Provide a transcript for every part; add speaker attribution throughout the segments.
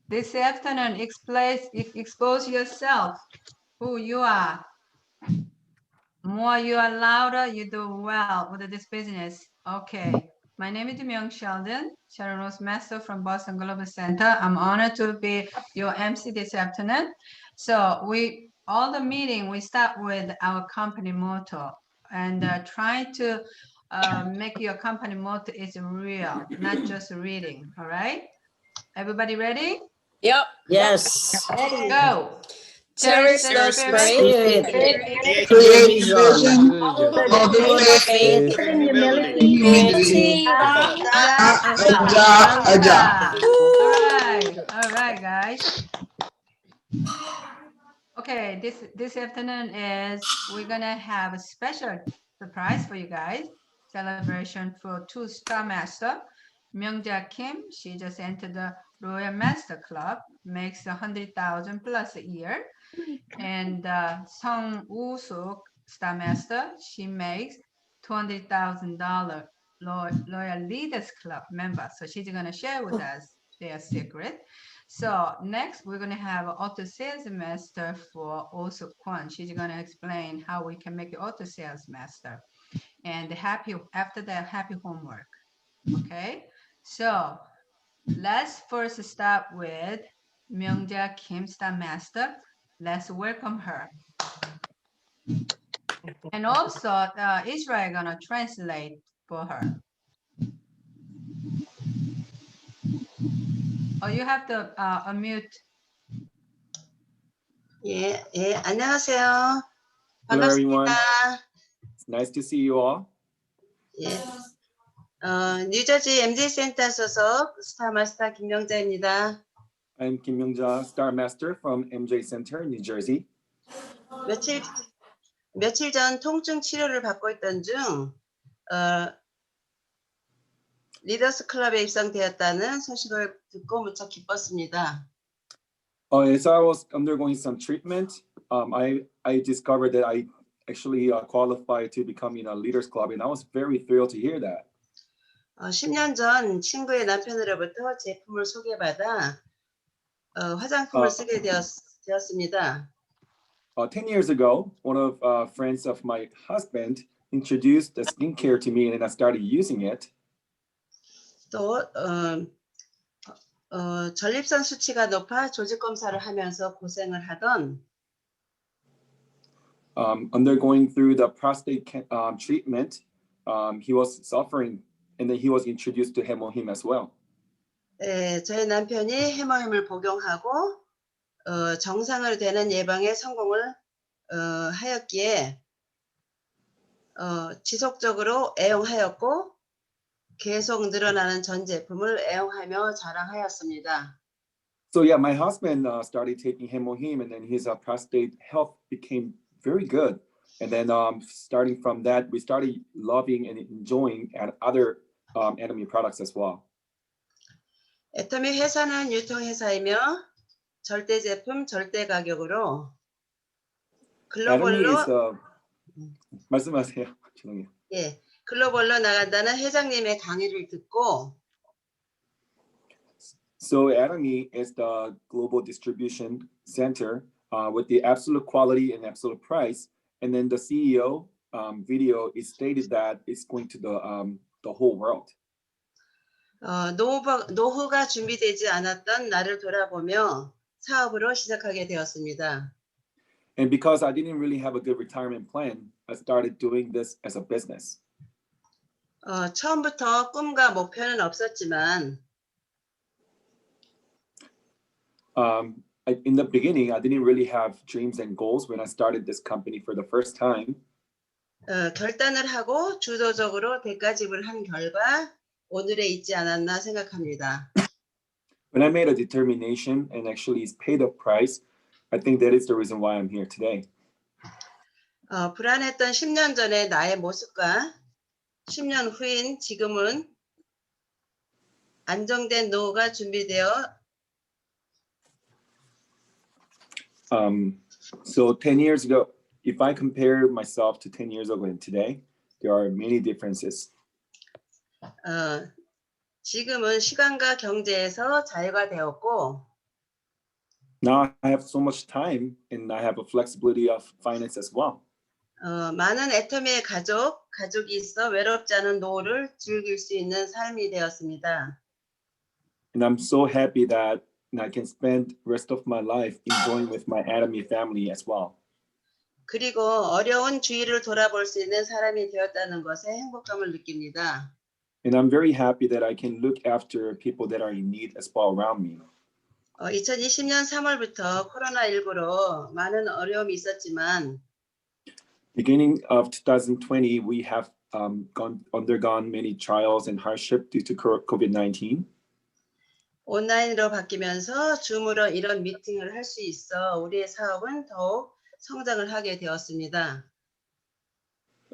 Speaker 1: This afternoon, expose yourself, who you are. More you are louder, you do well with this business. Okay. My name is Myung Sheldon, Sharon Rose Master from Boston Global Center. I'm honored to be your MC this afternoon. So all the meeting, we start with our company motto and try to make your company motto is real, not just reading. All right. Everybody ready?
Speaker 2: Yep.
Speaker 3: Yes.
Speaker 1: Go.
Speaker 2: Cherish the
Speaker 3: Spirit.
Speaker 2: spirit.
Speaker 3: Create vision.
Speaker 2: Cultivate faith.
Speaker 4: Humility.
Speaker 3: Aja.
Speaker 1: All right, guys. Okay, this afternoon we're gonna have a special surprise for you guys. Celebration for 2-star master. Myungja Kim, she just entered the Royal Master Club, makes 100,000 plus a year. And Song Ohsook, Star Master, she makes $200,000 Loyal Leaders Club member. So she's gonna share with us their secret. So next, we're gonna have an auto sales master for Ohsook Kwon. She's gonna explain how we can make an auto sales master. And after that, happy homework. Okay, so let's first start with Myungja Kim, Star Master. Let's welcome her. And also, Israel gonna translate for her. Oh, you have to unmute.
Speaker 4: 예, 안녕하세요.
Speaker 5: Hello, everyone.
Speaker 4: 반갑습니다.
Speaker 5: It's nice to see you all.
Speaker 4: 예, 뉴저지 MJ 센터 소속 스타마스터 김명자입니다.
Speaker 5: I'm Kim Myung-ja, Star Master from MJ Center, New Jersey.
Speaker 4: 며칠 전 통증 치료를 받고 있던 중 리더스 클럽에 입성되었다는 소식을 듣고 무척 기뻤습니다.
Speaker 5: As I was undergoing some treatment, I discovered that I actually qualified to become in a leaders club, and I was very thrilled to hear that.
Speaker 4: 10년 전 친구의 남편으로부터 제품을 소개받아 화장품을 쓰게 되었습니다.
Speaker 5: 10 years ago, one of friends of my husband introduced the skincare to me, and I started using it.
Speaker 4: 또 전립선 수치가 높아 조직 검사를 하면서 고생을 하던
Speaker 5: undergoing through the prostate treatment, he was suffering, and then he was introduced to hemohim as well.
Speaker 4: 저희 남편이 해머힘을 복용하고 정상으로 되는 예방에 성공을 하였기에 지속적으로 애용하였고 계속 늘어나는 전 제품을 애용하며 자랑하였습니다.
Speaker 5: So yeah, my husband started taking hemohim, and then his prostate health became very good. And then starting from that, we started loving and enjoying other Atomy products as well.
Speaker 4: 애터미 회사는 유통회사이며 절대 제품 절대 가격으로 글로벌로
Speaker 5: 말씀하세요. 죄송해요.
Speaker 4: 예, 글로벌로 나간다는 회장님의 강의를 듣고
Speaker 5: So Atomy is the global distribution center with the absolute quality and absolute price. And then the CEO video is stated that it's going to the whole world.
Speaker 4: 노후가 준비되지 않았던 나를 돌아보며 사업으로 시작하게 되었습니다.
Speaker 5: And because I didn't really have a good retirement plan, I started doing this as a business.
Speaker 4: 처음부터 꿈과 목표는 없었지만
Speaker 5: in the beginning, I didn't really have dreams and goals when I started this company for the first time.
Speaker 4: 결단을 하고 주도적으로 대가 지불을 한 결과 오늘에 있지 않았나 생각합니다.
Speaker 5: When I made a determination and actually paid a price, I think that is the reason why I'm here today.
Speaker 4: 불안했던 10년 전의 나의 모습과 10년 후인 지금은 안정된 노후가 준비되어
Speaker 5: So 10 years ago, if I compare myself to 10 years ago and today, there are many differences.
Speaker 4: 지금은 시간과 경제에서 자유가 되었고
Speaker 5: Now I have so much time and I have a flexibility of finance as well.
Speaker 4: 많은 애터미의 가족이 있어 외롭지 않은 노후를 즐길 수 있는 삶이 되었습니다.
Speaker 5: And I'm so happy that I can spend the rest of my life enjoying with my Atomy family as well.
Speaker 4: 그리고 어려운 주위를 돌아볼 수 있는 사람이 되었다는 것에 행복감을 느낍니다.
Speaker 5: And I'm very happy that I can look after people that are in need as well around me.
Speaker 4: 2020년 3월부터 코로나19로 많은 어려움이 있었지만
Speaker 5: Beginning of 2020, we have undergone many trials and hardship due to COVID-19.
Speaker 4: 온라인으로 바뀌면서 줌으로 이런 미팅을 할 수 있어 우리의 사업은 더욱 성장을 하게 되었습니다.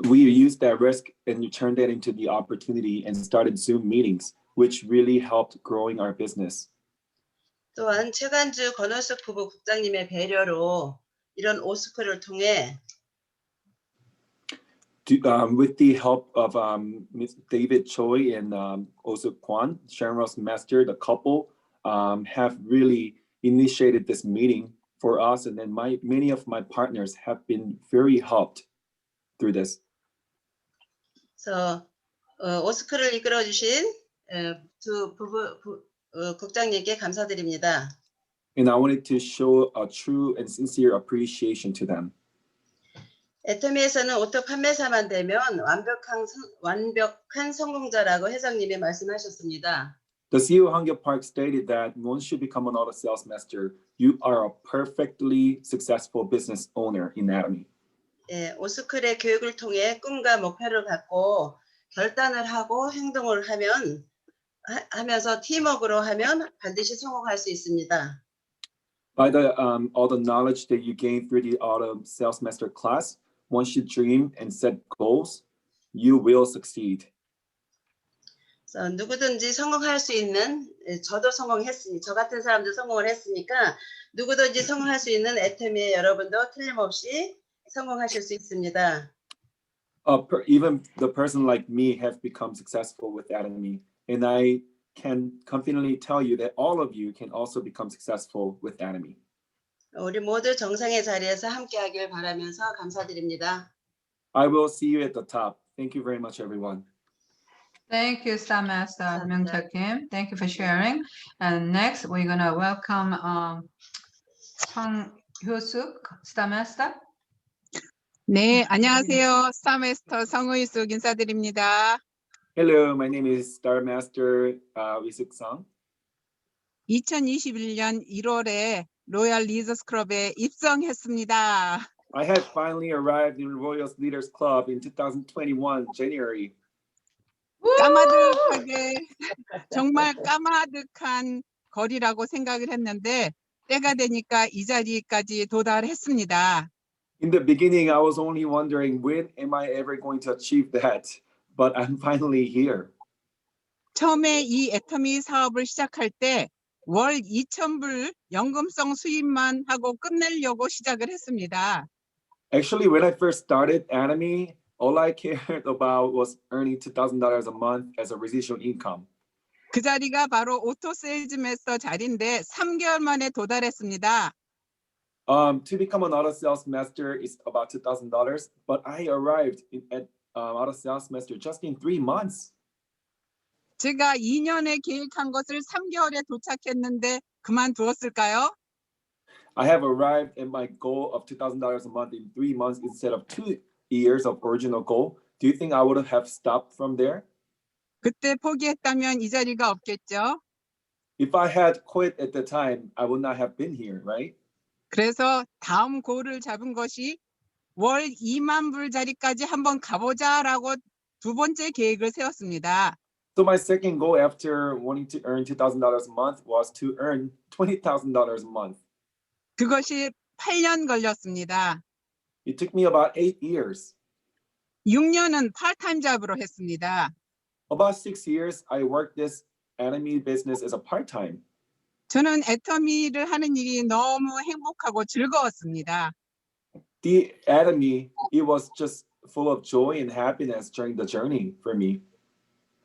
Speaker 5: We used that risk and turned that into the opportunity and started Zoom meetings, which really helped growing our business.
Speaker 4: 또한 최간주 권호숙 부부 국장님의 배려로 이런 오스크를 통해
Speaker 5: with the help of Ms. David Choi and Ohsook Kwon, Sharon Ross Master, the couple have really initiated this meeting for us, and then many of my partners have been very helped through this.
Speaker 4: 그래서 오스크를 이끌어 주신 두 국장님께 감사드립니다.
Speaker 5: And I wanted to show a true and sincere appreciation to them.
Speaker 4: 애터미에서는 오토 판매사만 되면 완벽한 성공자라고 회장님이 말씀하셨습니다.
Speaker 5: The CEO Hangyo Park stated that once you become an auto sales master, you are a perfectly successful business owner in Atomy.
Speaker 4: 예, 오스클의 교육을 통해 꿈과 목표를 갖고 결단을 하고 행동을 하면서 팀워크로 하면 반드시 성공할 수 있습니다.
Speaker 5: By all the knowledge that you gain through the auto sales master class, once you dream and set goals, you will succeed.
Speaker 4: 그래서 누구든지 성공할 수 있는, 저도 성공했으니, 저 같은 사람도 성공을 했으니까 누구든지 성공할 수 있는 애터미의 여러분도 틀림없이 성공하실 수 있습니다.
Speaker 5: Even the person like me have become successful with Atomy, and I can confidently tell you that all of you can also become successful with Atomy.
Speaker 4: 우리 모두 정상의 자리에서 함께하길 바라면서 감사드립니다.
Speaker 5: I will see you at the top. Thank you very much, everyone.
Speaker 1: Thank you, Star Master Myung-Tae Kim. Thank you for sharing. And next, we're gonna welcome Ohsook, Star Master.
Speaker 3: 네, 안녕하세요. 스타마스터 성의숙 인사드립니다.
Speaker 5: Hello, my name is Star Master Ohsook Sang.
Speaker 3: 2021년 1월에 로얄 리더스 클럽에 입성했습니다.
Speaker 5: I had finally arrived in Royals Leaders Club in 2021, January.
Speaker 3: 까마득하게 정말 까마득한 거리라고 생각을 했는데 때가 되니까 이 자리까지 도달했습니다.
Speaker 5: In the beginning, I was only wondering when am I ever going to achieve that, but I'm finally here.
Speaker 3: 처음에 이 애터미 사업을 시작할 때 월 2,000불 연금성 수입만 하고 끝내려고 시작을 했습니다.
Speaker 5: Actually, when I first started Atomy, all I cared about was earning $2,000 a month as a residual income.
Speaker 3: 그 자리가 바로 오토 세일즈 마스터 자리인데 3개월 만에 도달했습니다.
Speaker 5: To become an auto sales master is about $2,000, but I arrived at auto sales master just in 3 months.
Speaker 3: 제가 2년에 계획한 것을 3개월에 도착했는데 그만두었을까요?
Speaker 5: I have arrived at my goal of $2,000 a month in 3 months instead of 2 years of original goal. Do you think I would have stopped from there?
Speaker 3: 그때 포기했다면 이 자리가 없겠죠.
Speaker 5: If I had quit at the time, I would not have been here, right?
Speaker 3: 그래서 다음 골을 잡은 것이 월 2만 불 자리까지 한번 가보자라고 두 번째 계획을 세웠습니다.
Speaker 5: So my second goal after wanting to earn $2,000 a month was to earn $20,000 a month.
Speaker 3: 그것이 8년 걸렸습니다.
Speaker 5: It took me about 8 years.
Speaker 3: 6년은 파트타임 잡으로 했습니다.
Speaker 5: About 6 years, I worked this Atomy business as a part-time.
Speaker 3: 저는 애터미를 하는 일이 너무 행복하고 즐거웠습니다.
Speaker 5: The Atomy, it was just full of joy and happiness during the journey for me.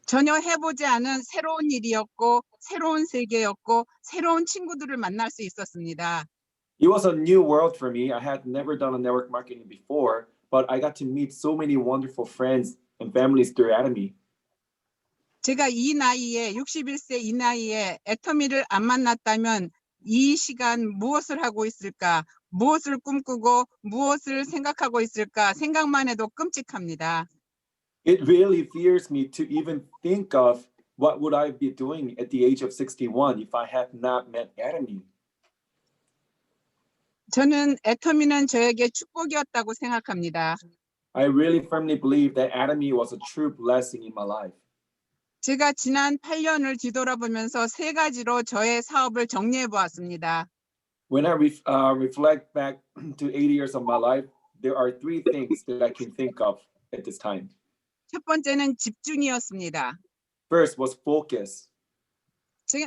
Speaker 3: 전혀 해보지 않은 새로운 일이었고 새로운 세계였고 새로운 친구들을 만날 수 있었습니다.
Speaker 5: It was a new world for me. I had never done a network marketing before, but I got to meet so many wonderful friends and families through Atomy.
Speaker 3: 제가 이 나이에 61세 이 나이에 애터미를 안 만났다면 이 시간 무엇을 하고 있을까? 무엇을 꿈꾸고 무엇을 생각하고 있을까? 생각만 해도 끔찍합니다.
Speaker 5: It really fears me to even think of what would I be doing at the age of 61 if I had not met Atomy.
Speaker 3: 저는 애터미는 저에게 축복이었다고 생각합니다.
Speaker 5: I really firmly believe that Atomy was a true blessing in my life.
Speaker 3: 제가 지난 8년을 뒤돌아보면서 세 가지로 저의 사업을 정리해 보았습니다.
Speaker 5: When I reflect back to 8 years of my life, there are three things that I can think of at this time.
Speaker 3: 첫 번째는 집중이었습니다.
Speaker 5: First was focus.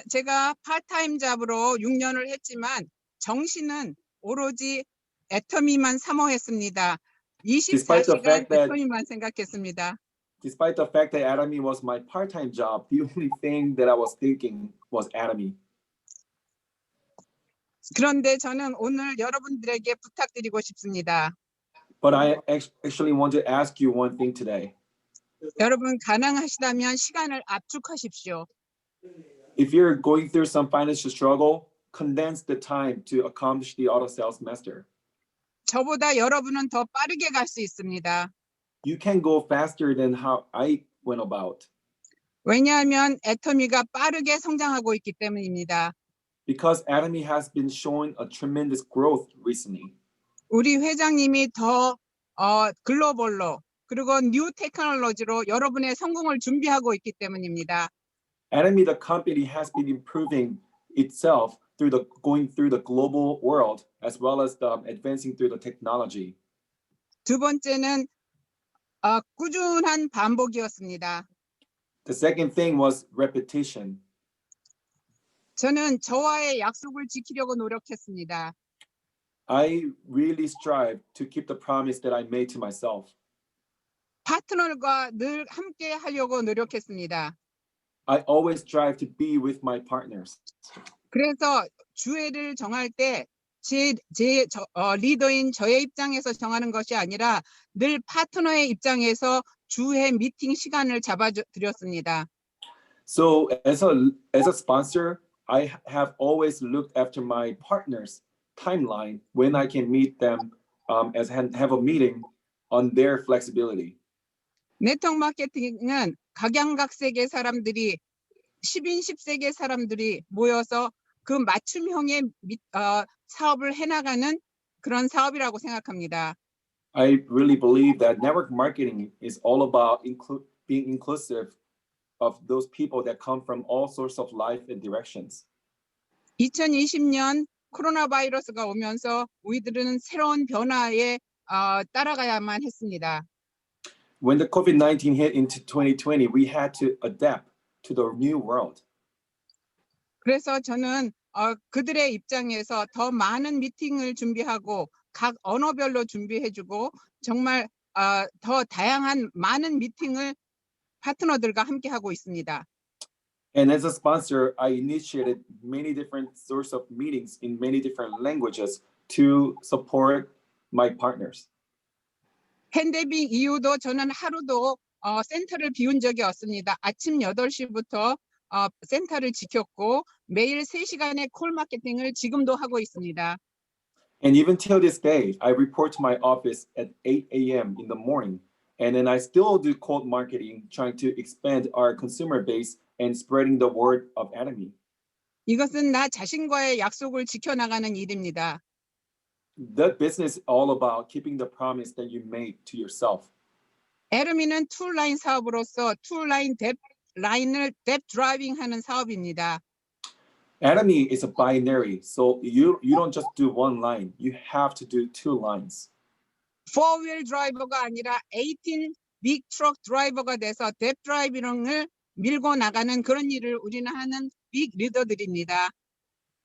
Speaker 3: 제가 파트타임 잡으로 6년을 했지만 정신은 오로지 애터미만 사모했습니다.
Speaker 5: Despite the
Speaker 3: 24시간
Speaker 5: fact that-
Speaker 3: 애터미만 생각했습니다.
Speaker 5: Despite the fact that Atomy was my part-time job, the only thing that I was thinking was Atomy.
Speaker 3: 그런데 저는 오늘 여러분들에게 부탁드리고 싶습니다.
Speaker 5: But I actually want to ask you one thing today.
Speaker 3: 여러분 가능하시다면 시간을 압축하십시오.
Speaker 5: If you're going through some financial struggle, condense the time to accomplish the auto sales master.
Speaker 3: 저보다 여러분은 더 빠르게 갈 수 있습니다.
Speaker 5: You can go faster than how I went about.
Speaker 3: 왜냐하면 애터미가 빠르게 성장하고 있기 때문입니다.
Speaker 5: Because Atomy has been showing a tremendous growth recently.
Speaker 3: 우리 회장님이 더 글로벌로 그리고 뉴 테크놀로지로 여러분의 성공을 준비하고 있기 때문입니다.
Speaker 5: Atomy, the company, has been improving itself going through the global world as well as advancing through the technology.
Speaker 3: 두 번째는 꾸준한 반복이었습니다.
Speaker 5: The second thing was repetition.
Speaker 3: 저는 저와의 약속을 지키려고 노력했습니다.
Speaker 5: I really strive to keep the promise that I made to myself.
Speaker 3: 파트너가 늘 함께 하려고 노력했습니다.
Speaker 5: I always strive to be with my partners.
Speaker 3: 그래서 주회를 정할 때 리더인 저의 입장에서 정하는 것이 아니라 늘 파트너의 입장에서 주회 미팅 시간을 잡아드렸습니다.
Speaker 5: So as a sponsor, I have always looked after my partners' timeline when I can meet them have a meeting on their flexibility.
Speaker 3: 네트워크 마케팅은 각양각색의 사람들이 10인 10세계 사람들이 모여서 그 맞춤형의 사업을 해나가는 그런 사업이라고 생각합니다.
Speaker 5: I really believe that network marketing is all about being inclusive of those people that come from all sorts of life and directions.
Speaker 3: 2020년 코로나 바이러스가 오면서 우리들은 새로운 변화에 따라가야만 했습니다.
Speaker 5: When the COVID-19 hit into 2020, we had to adapt to the new world.
Speaker 3: 그래서 저는 그들의 입장에서 더 많은 미팅을 준비하고 각 언어별로 준비해주고 정말 더 다양한 많은 미팅을 파트너들과 함께 하고 있습니다.
Speaker 5: And as a sponsor, I initiated many different sorts of meetings in many different languages to support my partners.
Speaker 3: 팬데믹 이후도 저는 하루도 센터를 비운 적이 없습니다. 아침 8시부터 센터를 지켰고 매일 3시간의 콜 마케팅을 지금도 하고 있습니다.
Speaker 5: And even till this day, I report to my office at 8 a.m. in the morning. And then I still do cold marketing, trying to expand our consumer base and spreading the word of Atomy.
Speaker 3: 이것은 나 자신과의 약속을 지켜나가는 일입니다.
Speaker 5: That business is all about keeping the promise that you made to yourself.
Speaker 3: 에르미는 툴라인 사업으로서 툴라인 라인을 뎁 드라이빙하는 사업입니다.
Speaker 5: Atomy is a binary, so you don't just do one line. You have to do two lines.
Speaker 3: 4-wheel 드라이버가 아니라 18 빅 트럭 드라이버가 돼서 뎁 드라이빙을 밀고 나가는 그런 일을 우리는 하는 빅 리더들입니다.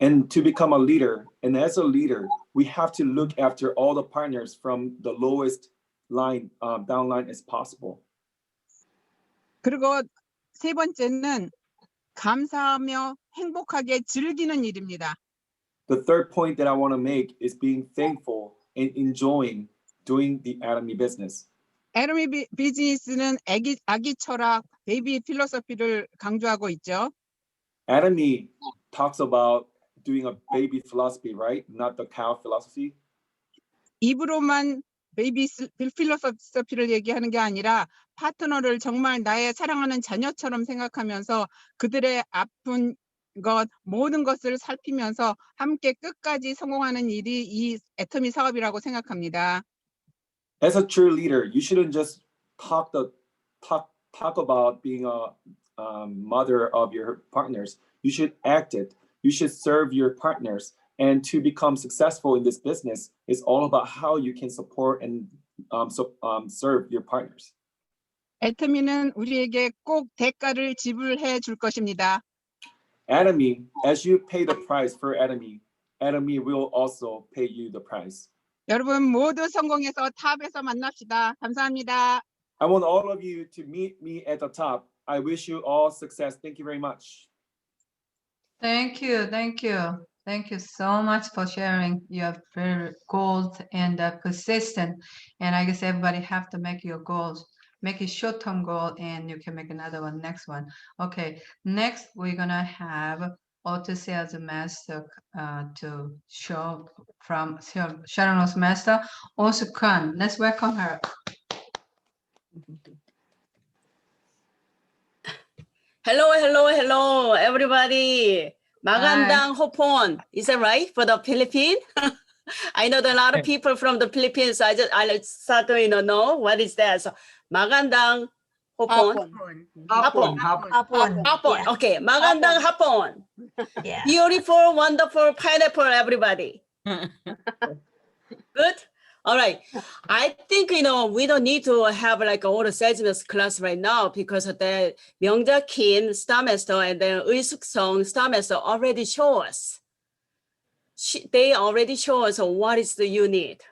Speaker 5: And to become a leader, and as a leader, we have to look after all the partners from the lowest line, down line as possible.
Speaker 3: 그리고 세 번째는 감사하며 행복하게 즐기는 일입니다.
Speaker 5: The third point that I want to make is being thankful and enjoying doing the Atomy business.
Speaker 3: 에르미 비즈니스는 아기 철학, 베이비 필로소피를 강조하고 있죠.
Speaker 5: Atomy talks about doing a baby philosophy, right? Not the cow philosophy.
Speaker 3: 입으로만 베이비 필로소피를 얘기하는 게 아니라 파트너를 정말 나의 사랑하는 자녀처럼 생각하면서 그들의 아픈 것 모든 것을 살피면서 함께 끝까지 성공하는 일이 이 애터미 사업이라고 생각합니다.
Speaker 5: As a true leader, you shouldn't just talk about being a mother of your partners. You should act it. You should serve your partners. And to become successful in this business is all about how you can support and serve your partners.
Speaker 3: 애터미는 우리에게 꼭 대가를 지불해 줄 것입니다.
Speaker 5: Atomy, as you pay the price for Atomy, Atomy will also pay you the price.
Speaker 3: 여러분 모두 성공해서 탑에서 만납시다. 감사합니다.
Speaker 5: I want all of you to meet me at the top. I wish you all success. Thank you very much.
Speaker 1: Thank you, thank you. Thank you so much for sharing your very goals and persistent. And I guess everybody have to make your goals, make a short-term goal, and you can make another one, next one. Okay, next we're gonna have auto sales master to show from Sharon's master, Ohsook Kwon. Let's welcome her.
Speaker 2: Hello, everybody. Magandang hapon. Is that right for the Philippines? I know that a lot of people from the Philippines. I start to know what is that. So magandang hapon. Hapon. Okay, magandang hapon.
Speaker 6: Yeah.
Speaker 2: Beautiful, wonderful pineapple, everybody. Good. All right. I think, we don't need to have like all the salesman's class right now because the Myungja Kim, Star Master, and then Ohsook Song, Star Master already show us. They already show us what is the you need.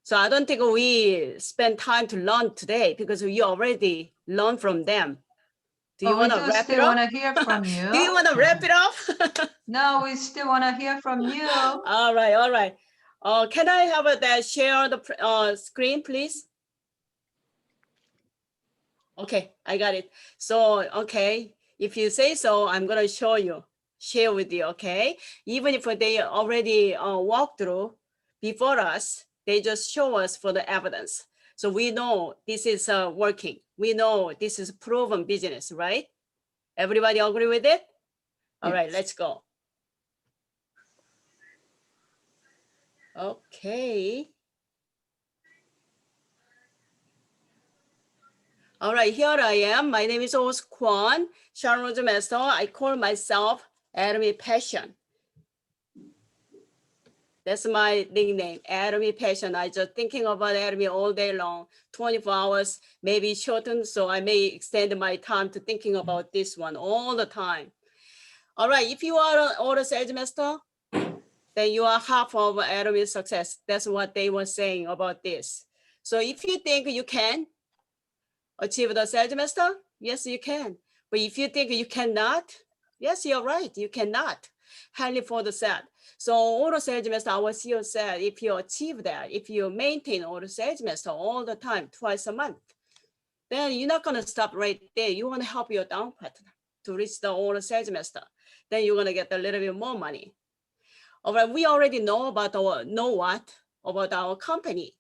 Speaker 2: So I don't think we spend time to learn today because we already learned from them. Do you want to wrap it
Speaker 1: still want
Speaker 2: up?
Speaker 1: to hear from you.
Speaker 2: Do you want to wrap it up?
Speaker 1: No, we still want to hear from you.
Speaker 2: All right. Can I have that share the screen, please? Okay, I got it. So, okay, if you say so, I'm gonna show you, share with you, okay? Even if they already walked through before us, they just show us for the evidence. So we know this is working. We know this is proven business, right? Everybody agree with it? All right, let's go. Okay. All right, here I am. My name is Ohsook Kwon, Sharon's master. I call myself Atomy Passion. That's my nickname, Atomy Passion. I just thinking about Atomy all day long, 24 hours, maybe shortened, so I may extend my time to thinking about this one all the time. All right, if you are an auto sales master, then you are half of Atomy's success. That's what they were saying about this. So if you think you can achieve the sales master, yes, you can. But if you think you cannot, yes, you're right, you cannot. Highly for the set. So auto sales master, our CEO said, if you achieve that, if you maintain auto sales master all the time, twice a month, then you're not gonna stop right there. You wanna help your down partner to reach the auto sales master. Then you're gonna get a little bit more money. All right, we already know about our company,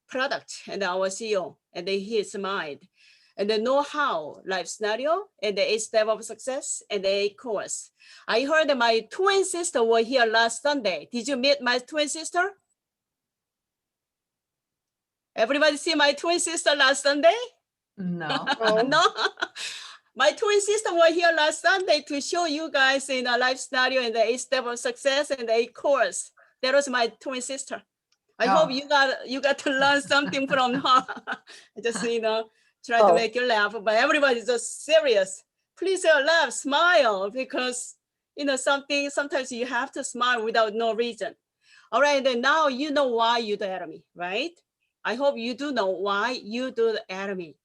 Speaker 2: product, and our CEO, and his mind, and the know-how, life scenario, and the 8 step of success, and the 8 course. I heard that my twin sister were here last Sunday. Did you meet my twin sister? Everybody see my twin sister last Sunday?
Speaker 1: No.
Speaker 2: No. My twin sister were here last Sunday to show you guys in a life scenario and the 8 step of success and the 8 course. That was my twin sister. I hope you got to learn something from her. I just try to make you laugh, but everybody's just serious. Please laugh, smile, because sometimes you have to smile without no reason. All right, then now you know why you do Atomy, right? I hope you do know why you do the Atomy.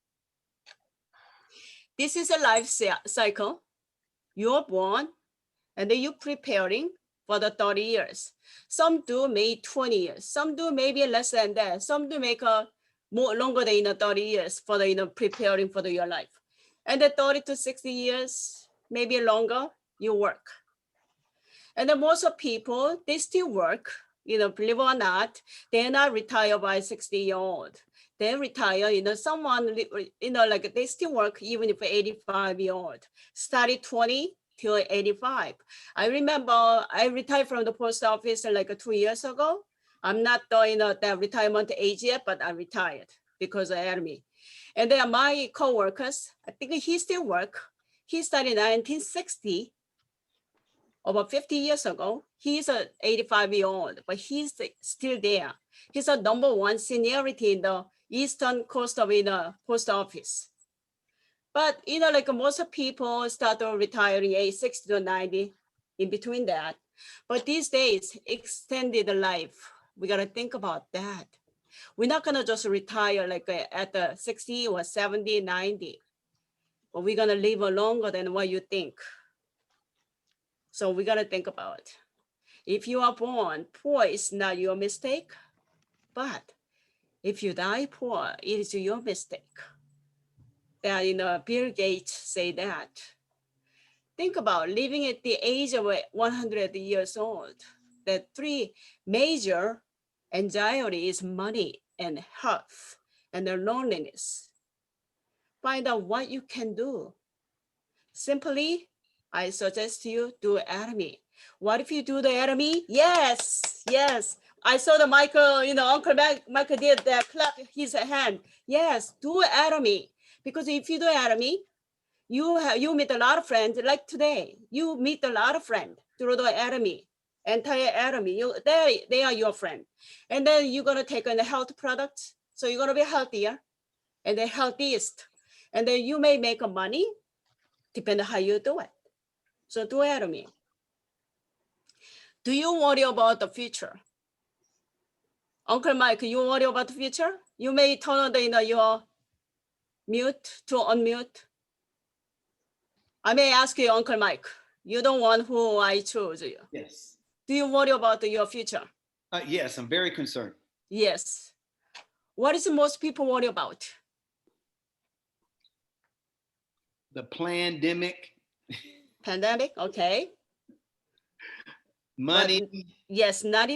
Speaker 2: this is a life cycle. You're born, and then you're preparing for the 30 years. Some do maybe 20 years. Some do maybe less than that. Some do make a more longer than 30 years for the preparing for your life. And the 30 to 60 years, maybe longer, you work. And then most of people, they still work, believe it or not, they're not retired by 60-year-old. They retire, someone, like they still work even if 85-year-old. Started 20 till 85. I remember I retired from the post office like 2 years ago. I'm not the retirement age yet, but I retired because of Army. And then my co-workers, I think he still work. He started in 1960. Over 50 years ago, he's an 85-year-old, but he's still there. He's a number one seniority in the eastern coast of the post office. But like most people start retiring age 60 to 90, in between that. But these days, extended life, we gotta think about that. We're not gonna just retire like at the 60 or 70, 90, but we're gonna live longer than what you think. So we gotta think about it. If you are born poor, it's not your mistake, but if you die poor, it is your mistake. That Bill Gates say that. Think about living at the age of 100 years old. The three major anxiety is money and health and the loneliness. Find out what you can do. Simply, I suggest you do Army. What if you do the Army? Yes, yes. I saw the Michael, Uncle Michael did that, clap his hand. Yes, do Army. Because if you do Army, you meet a lot of friends. Like today, you meet a lot of friends through the Army, entire Army. They are your friend. And then you're gonna take on the health products. So you're gonna be healthier and the healthiest. And then you may make money, depending on how you do it. So do Army. Do you worry about the future? Uncle Mike, you worry about the future? You may turn on your mute to unmute. I may ask you, Uncle Mike, you're the one who I chose you.
Speaker 6: Yes.
Speaker 2: Do you worry about your future?
Speaker 6: Yes, I'm very concerned.
Speaker 2: Yes. What is most people worry about?
Speaker 6: The pandemic,
Speaker 2: Pandemic, okay.
Speaker 6: money.
Speaker 2: But yes, not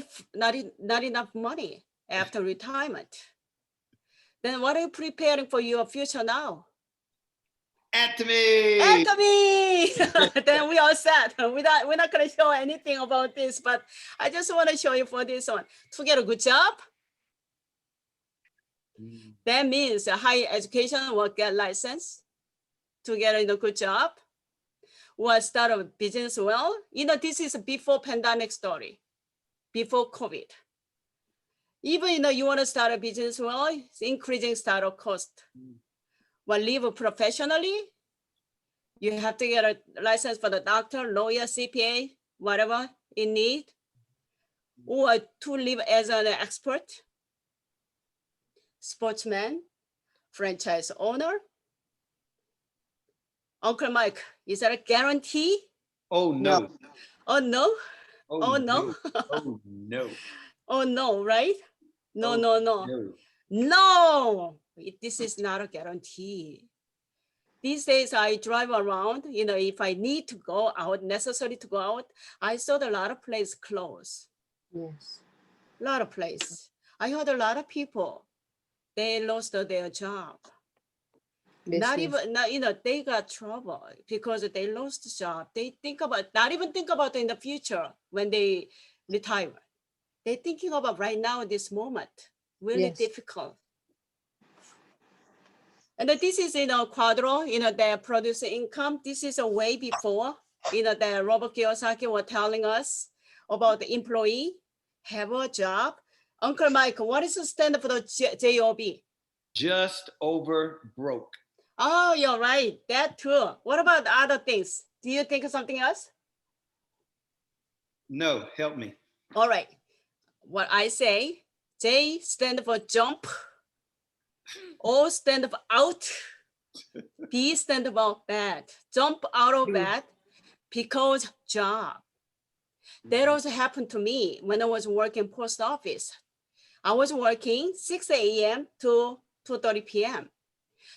Speaker 2: enough money after retirement. Then what are you preparing for your future now?
Speaker 6: Atomy.
Speaker 2: Atomy! Then we are set. We're not going to show anything about this, but I just want to show you for this one. To get a good job, that means a higher education will get license to get a good job, or start a business well. This is before pandemic story, before COVID. Even you want to start a business well, it's increasing startup cost. But live professionally, you have to get a license for the doctor, lawyer, CPA, whatever you need, or to live as an expert, sportsman, franchise owner. Uncle Mike, is that a guarantee?
Speaker 6: Oh no.
Speaker 2: Oh no? Oh no?
Speaker 6: Oh no.
Speaker 2: Oh no, right? No,
Speaker 6: Oh,
Speaker 2: no, no. No, this is not a guarantee. These days I drive around, if I need to go out, necessary to go out, I saw a lot of places close.
Speaker 7: Yes.
Speaker 2: A lot of places. I heard a lot of people, they lost their job. Not even, they got trouble because they lost the job. They not even think about in the future when they retire. They're thinking about right now, this moment, really
Speaker 7: Yes.
Speaker 2: difficult. And this is, Quadro, they produce income. This is a way before, the Robert Kiyosaki were telling us about the employee have a job. Uncle Mike, what is the standard for the JOB?
Speaker 6: Just over broke.
Speaker 2: Oh, you're right. That too. What about the other things? Do you think of something else?
Speaker 6: No, help me.
Speaker 2: All right. What I say, J stand for jump. O stand for out. B stand about bed. Jump out of bed because job. That also happened to me when I was working post office. I was working 6 a.m. to 2:30 p.m.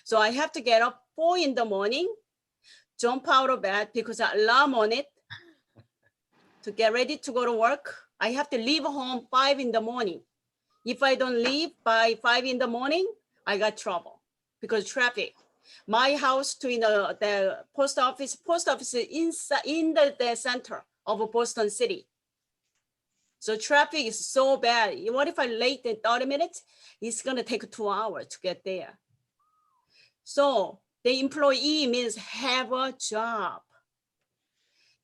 Speaker 2: So I have to get up 4 in the morning, jump out of bed because alarm on it to get ready to go to work. I have to leave home 5 in the morning. If I don't leave by 5 in the morning, I got trouble because traffic. My house to the post office is inside in the center of Boston City. So traffic is so bad. What if I late in 30 minutes? It's gonna take 2 hours to get there. So the employee means have a job.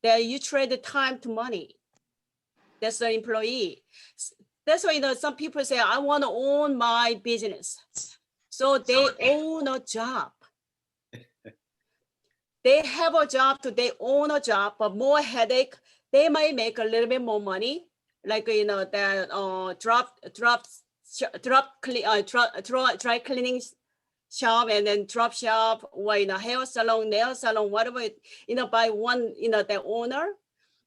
Speaker 2: That you trade the time to money. That's the employee. That's why some people say, I want to own my business. So they own a job. They have a job, they own a job, but more headache. They might make a little bit more money, like that dry cleaning shop and then drop shop, or hair salon, nail salon, whatever. By one, the owner,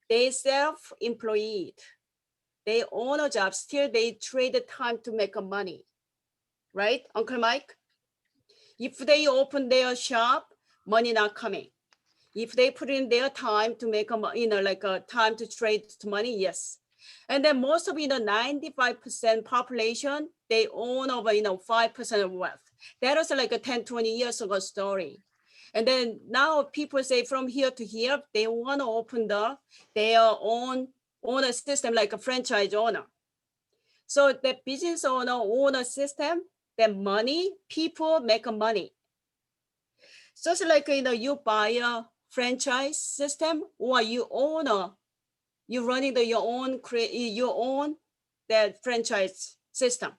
Speaker 2: they self-employed. They own a job. Still, they trade the time to make money, right, Uncle Mike? If they open their shop, money not coming. If they put in their time to make time to trade to money, yes. And then most of 95% population, they own over 5% of wealth. That was like a 10, 20 years ago story. And then now people say from here to here, they want to open their own owner system like a franchise owner. So the business owner system, the money, people make money. Just like you buy a franchise system, or you running your own that franchise system.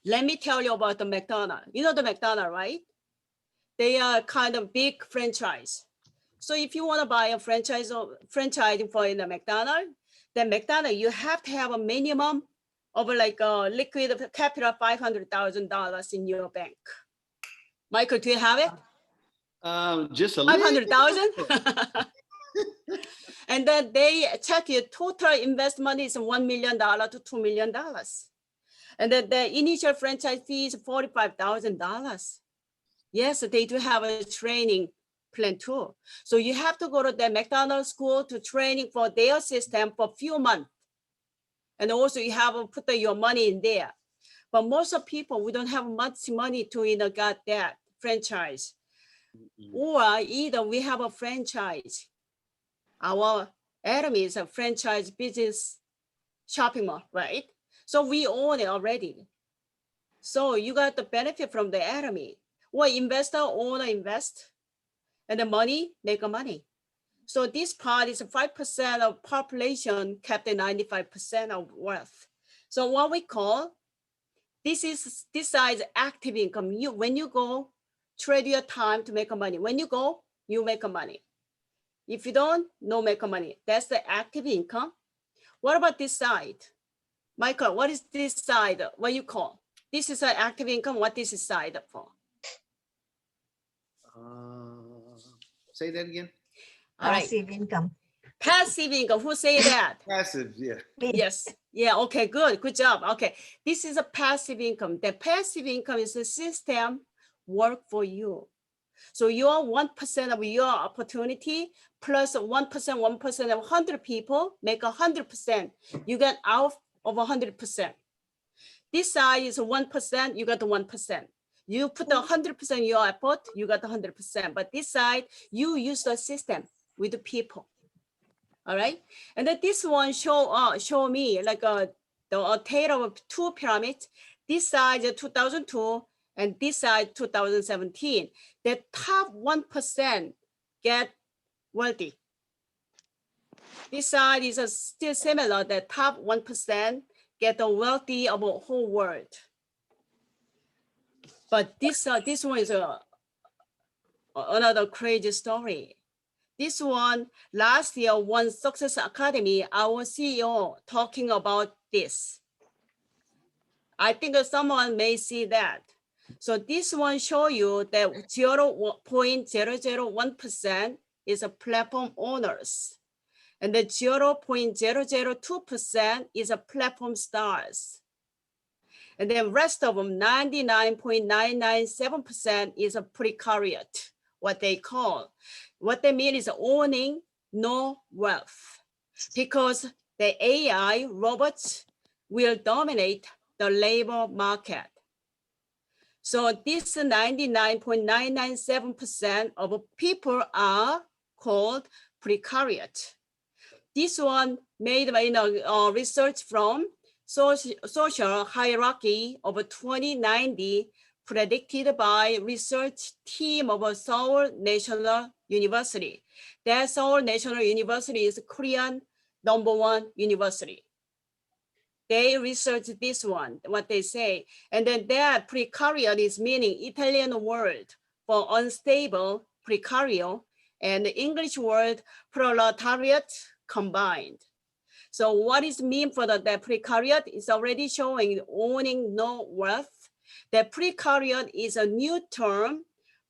Speaker 2: Let me tell you about the McDonald's. You know the McDonald's, right? They are kind of big franchise. So if you want to buy a franchise for the McDonald's, then McDonald's, you have to have a minimum of like a liquid capital $500,000 in your bank. Michael, do you have it?
Speaker 6: Just a little.
Speaker 2: 500,000. And then they check your total investment is $1 million to $2 million. And then the initial franchise fee is $45,000. Yes, they do have a training plan too. So you have to go to the McDonald's school to training for their system for a few months. And also you have to put your money in there. But most of people, we don't have much money to get that franchise. Or either we have a franchise. Our Academy is a franchise business shopping mall, right? So we own it already. So you got the benefit from the Academy. Or investor, owner invest, and the money, make money. So this part is 5% of population kept at 95% of wealth. So what we call, this side active income. When you go, trade your time to make money. When you go, you make money. If you don't, no make money. That's the active income. What about this side? Michael, what is this side? What you call? This is an active income. What is this side for?
Speaker 6: Say that again.
Speaker 2: All right.
Speaker 7: Passive income.
Speaker 2: Passive income. Who say that?
Speaker 6: Passive, yeah.
Speaker 2: Yes. Yeah. Okay. Good. Good job. Okay. This is a passive income. The passive income is a system work for you. So your 1% of your opportunity plus 1% of 100 people make 100%. You get out of 100%. This side is 1. You got the 1%. You put the 100% your effort, you got the 100%. But this side, you use the system with the people. All right. And then this one show me like the tale of two pyramids. This side is 2002 and this side 2017. The top 1% get wealthy. This side is still similar. The top 1% get the wealthy of the whole world. But this one is another crazy story. This one, last year, One Success Academy, our CEO talking about this. I think someone may see that. So this one show you that 0.001% is a platform owners. And the 0.002% is a platform stars. And then rest of them, 99.997% is a precariat, what they call. What they mean is owning no wealth, because the AI robots will dominate the labor market. So this 99.997% of people are called precariat. This one made by research from social hierarchy of 2090 predicted by research team of Seoul National University. That Seoul National University is Korean #1 university. They researched this one, what they say. And then that precariat is meaning Italian word for unstable, precario, and the English word proletariat combined. So what is mean for the precariat is already showing owning no wealth. The precariat is a new term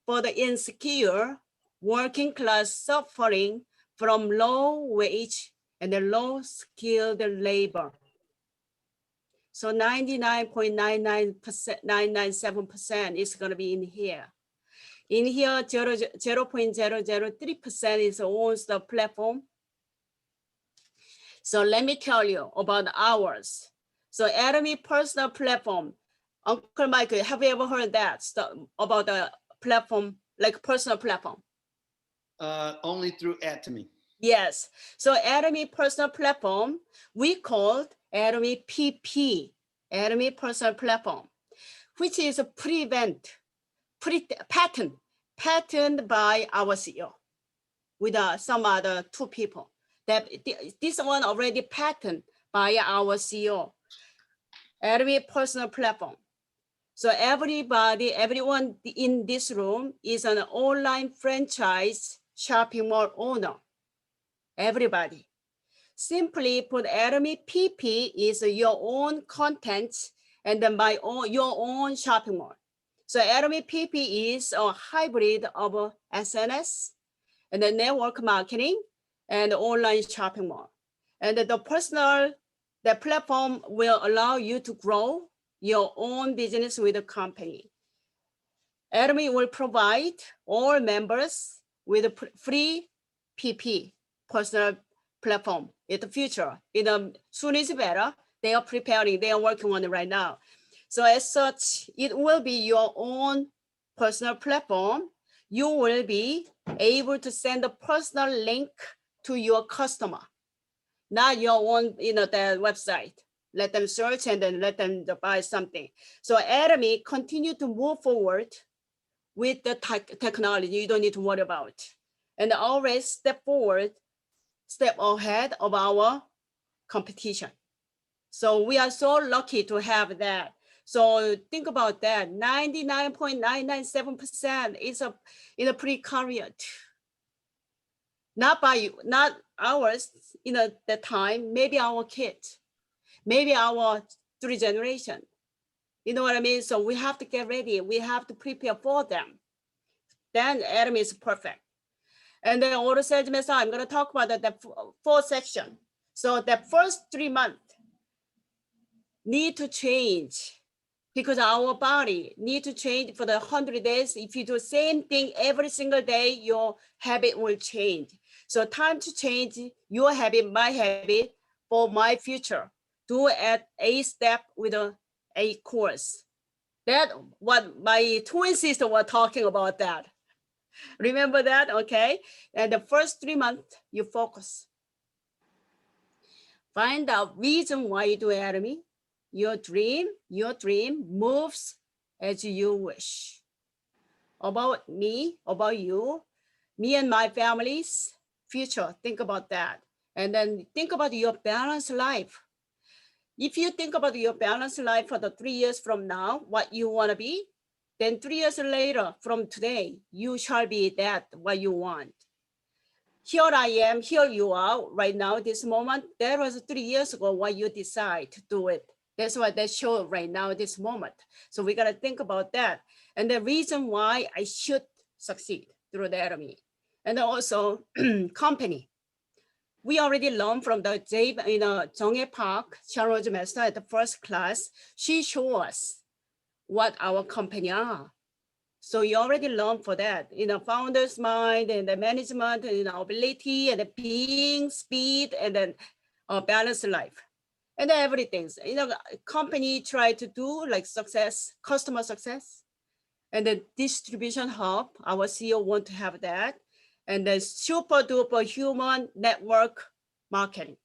Speaker 2: for the insecure working class suffering from low wage and the low skilled labor. So 99.997% is going to be in here. In here, 0.003% is owns the platform. So let me tell you about ours. So Atomy personal platform. Uncle Michael, have you ever heard that about the platform, like personal platform?
Speaker 6: Only through Atomy.
Speaker 2: Yes. So Atomy personal platform, we called Atomy PP, Atomy personal platform, which is a patented by our CEO with some other two people. That this one already patented by our CEO. Atomy personal platform. So everyone in this room is an online franchise shopping mall owner. Everybody. Simply put, Atomy PP is your own content and then your own shopping mall. So Atomy PP is a hybrid of SNS and the network marketing and online shopping mall. And the platform will allow you to grow your own business with the company. Atomy will provide all members with a free PP, personal platform in the future. Soon is better. They are preparing, they are working on it right now. So as such, it will be your own personal platform. You will be able to send a personal link to your customer, not your own, the website. Let them search and then let them buy something. So Atomy continue to move forward with the technology. You don't need to worry about. And always step ahead of our competition. So we are so lucky to have that. So think about that. 99.997% is a precariat. Not ours, the time, maybe our kids, maybe our 3 generation. You know what I mean? So we have to get ready. We have to prepare for them. Then Atomy is perfect. And then auto sales method, I'm going to talk about the 4th section. So the first 3 months need to change because our body need to change for the 100 days. If you do the same thing every single day, your habit will change. So time to change your habit, my habit for my future. Do at a step with a course. That what my twin sister was talking about that. Remember that, okay? And the first 3 months, you focus. Find out reason why you do Atomy. Your dream moves as you wish. About me, about you, me and my family's future, think about that. And then think about your balanced life. If you think about your balanced life for the 3 years from now, what you want to be, then 3 years later from today, you shall be that what you want. Here I am, here you are right now, this moment. That was 3 years ago what you decide to do it That's what they show right now, this moment. So we gotta think about that. And the reason why I should succeed through the Academy. And then also company. We already learned from the Jonghae Park, Charles Master at the first class. She showed us what our company are. So you already learned for that, founder's mind and the management, ability and the being, speed, and then balanced life. And then everything, company try to do like success, customer success, and the distribution hub, our CEO want to have that, and the super duper human network marketing.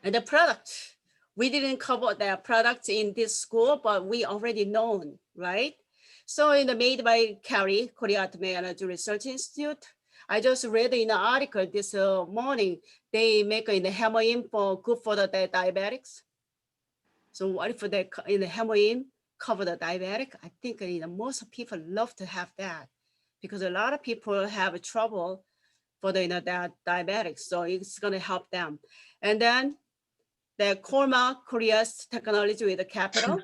Speaker 2: And the product, we didn't cover the products in this school, but we already known, right? So in the made by Carrie, Korea Atomic Research Institute, I just read in an article this morning, they make in the hemoin for good for the diabetics. So what if they in the hemoin cover the diabetic? I think most people love to have that because a lot of people have trouble for the that diabetics. So it's going to help them. And then the Korma Korea's technology with the capital.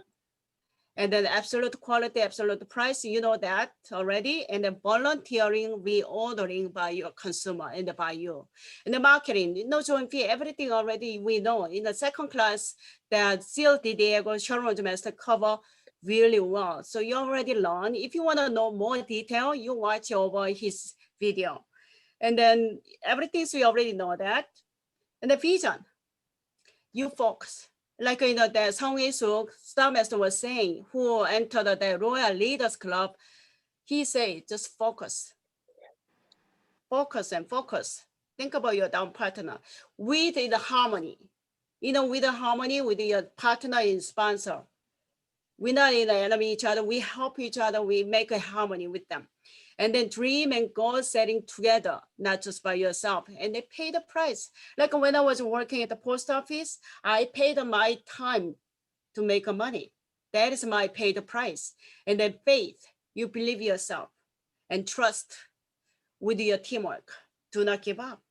Speaker 2: And then absolute quality, absolute price, you know that already. And then volunteering, reordering by your consumer and by you. And the marketing, no joint fee, everything already we know. In the second class, that CLD Diego Sharon Master cover really well. So you already learn. If you want to know more detail, you watch over his video. And then everything, so we already know that. And the vision, you focus. Like the Song Ohsook Star Master was saying, who entered the Royal Leaders Club, he said, just focus. Focus and focus. Think about your down partner with the harmony. With the harmony with your partner and sponsor. We're not in the enemy each other. We help each other. We make a harmony with them. And then dream and goal setting together, not just by yourself. And they pay the price. Like when I was working at the post office, I paid my time to make money. That is my paid price. And then faith, you believe yourself and trust with your teamwork. Do not give up.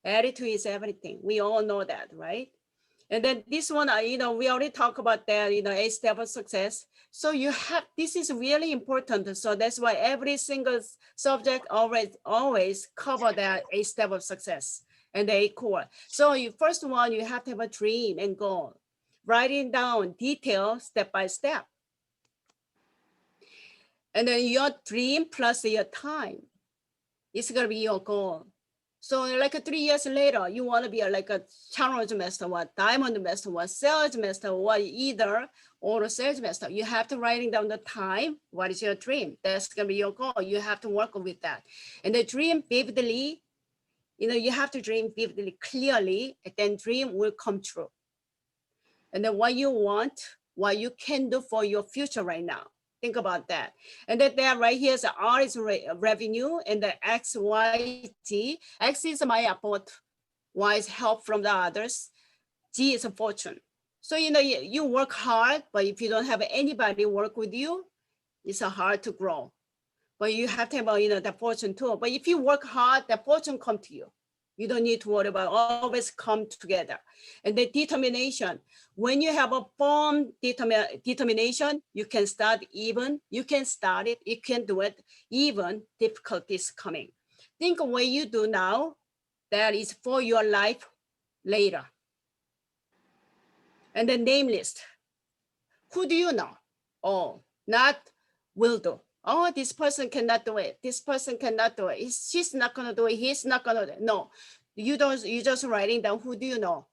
Speaker 2: Attitude is everything. We all know that, right? And then this one, we already talked about that, 8 steps of success. So you have, this is really important. So that's why every single subject always cover that 8 steps of success and the 8 core. So first one, you have to have a dream and goal. Writing down detail step by step. And then your dream plus your time is gonna be your goal. So like 3 years later, you want to be like a challenge master, what diamond master, what sales master, what either or a sales master. You have to writing down the time. What is your dream? That's gonna be your goal. You have to work with that. And the dream vividly, you have to dream vividly, clearly, and then dream will come true. And then what you want, what you can do for your future right now. Think about that. And then there right here is the R is revenue and the X, Y, G. X is my effort, Y is help from the others, G is a fortune. So, you work hard, but if you don't have anybody work with you, it's hard to grow. But you have to have, the fortune too. But if you work hard, the fortune come to you. You don't need to worry about it. Always come together. And the determination, when you have a firm determination, you can start even, you can start it, you can do it, even difficulties coming. Think what you do now, that is for your life later. And the name list, who do you know? Oh, not will do. Oh, this person cannot do it. This person cannot do it. She's not gonna do it. He's not gonna do it. No, you just writing down who do you know.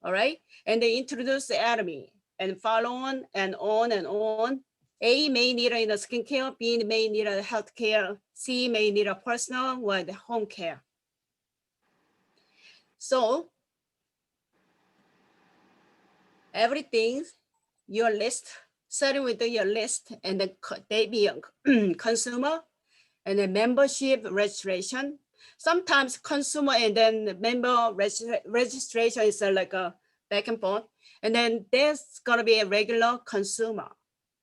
Speaker 2: All right. And they introduce the enemy and follow on and on and on. A may need a skincare, B may need a healthcare, C may need a personal or the home care. So everything, your list, starting with your list, and then they be a consumer and then membership registration. Sometimes consumer and then member registration is like a back and forth. And then there's gonna be a regular consumer.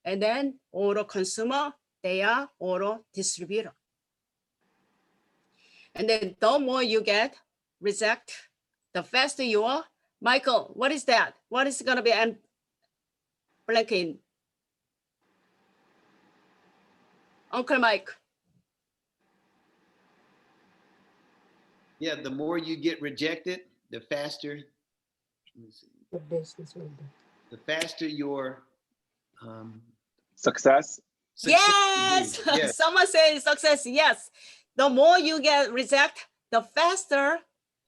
Speaker 2: And then auto consumer, they are auto distributor. And then the more you get reject, the faster you are, Michael, what is that? What is gonna be blanking? Uncle Mike.
Speaker 6: Yeah, the more you get rejected, the faster. Let me see, the faster your
Speaker 5: Success.
Speaker 6: success will
Speaker 2: Yes,
Speaker 6: be. Yes.
Speaker 2: someone says success. Yes, the more you get reject, the faster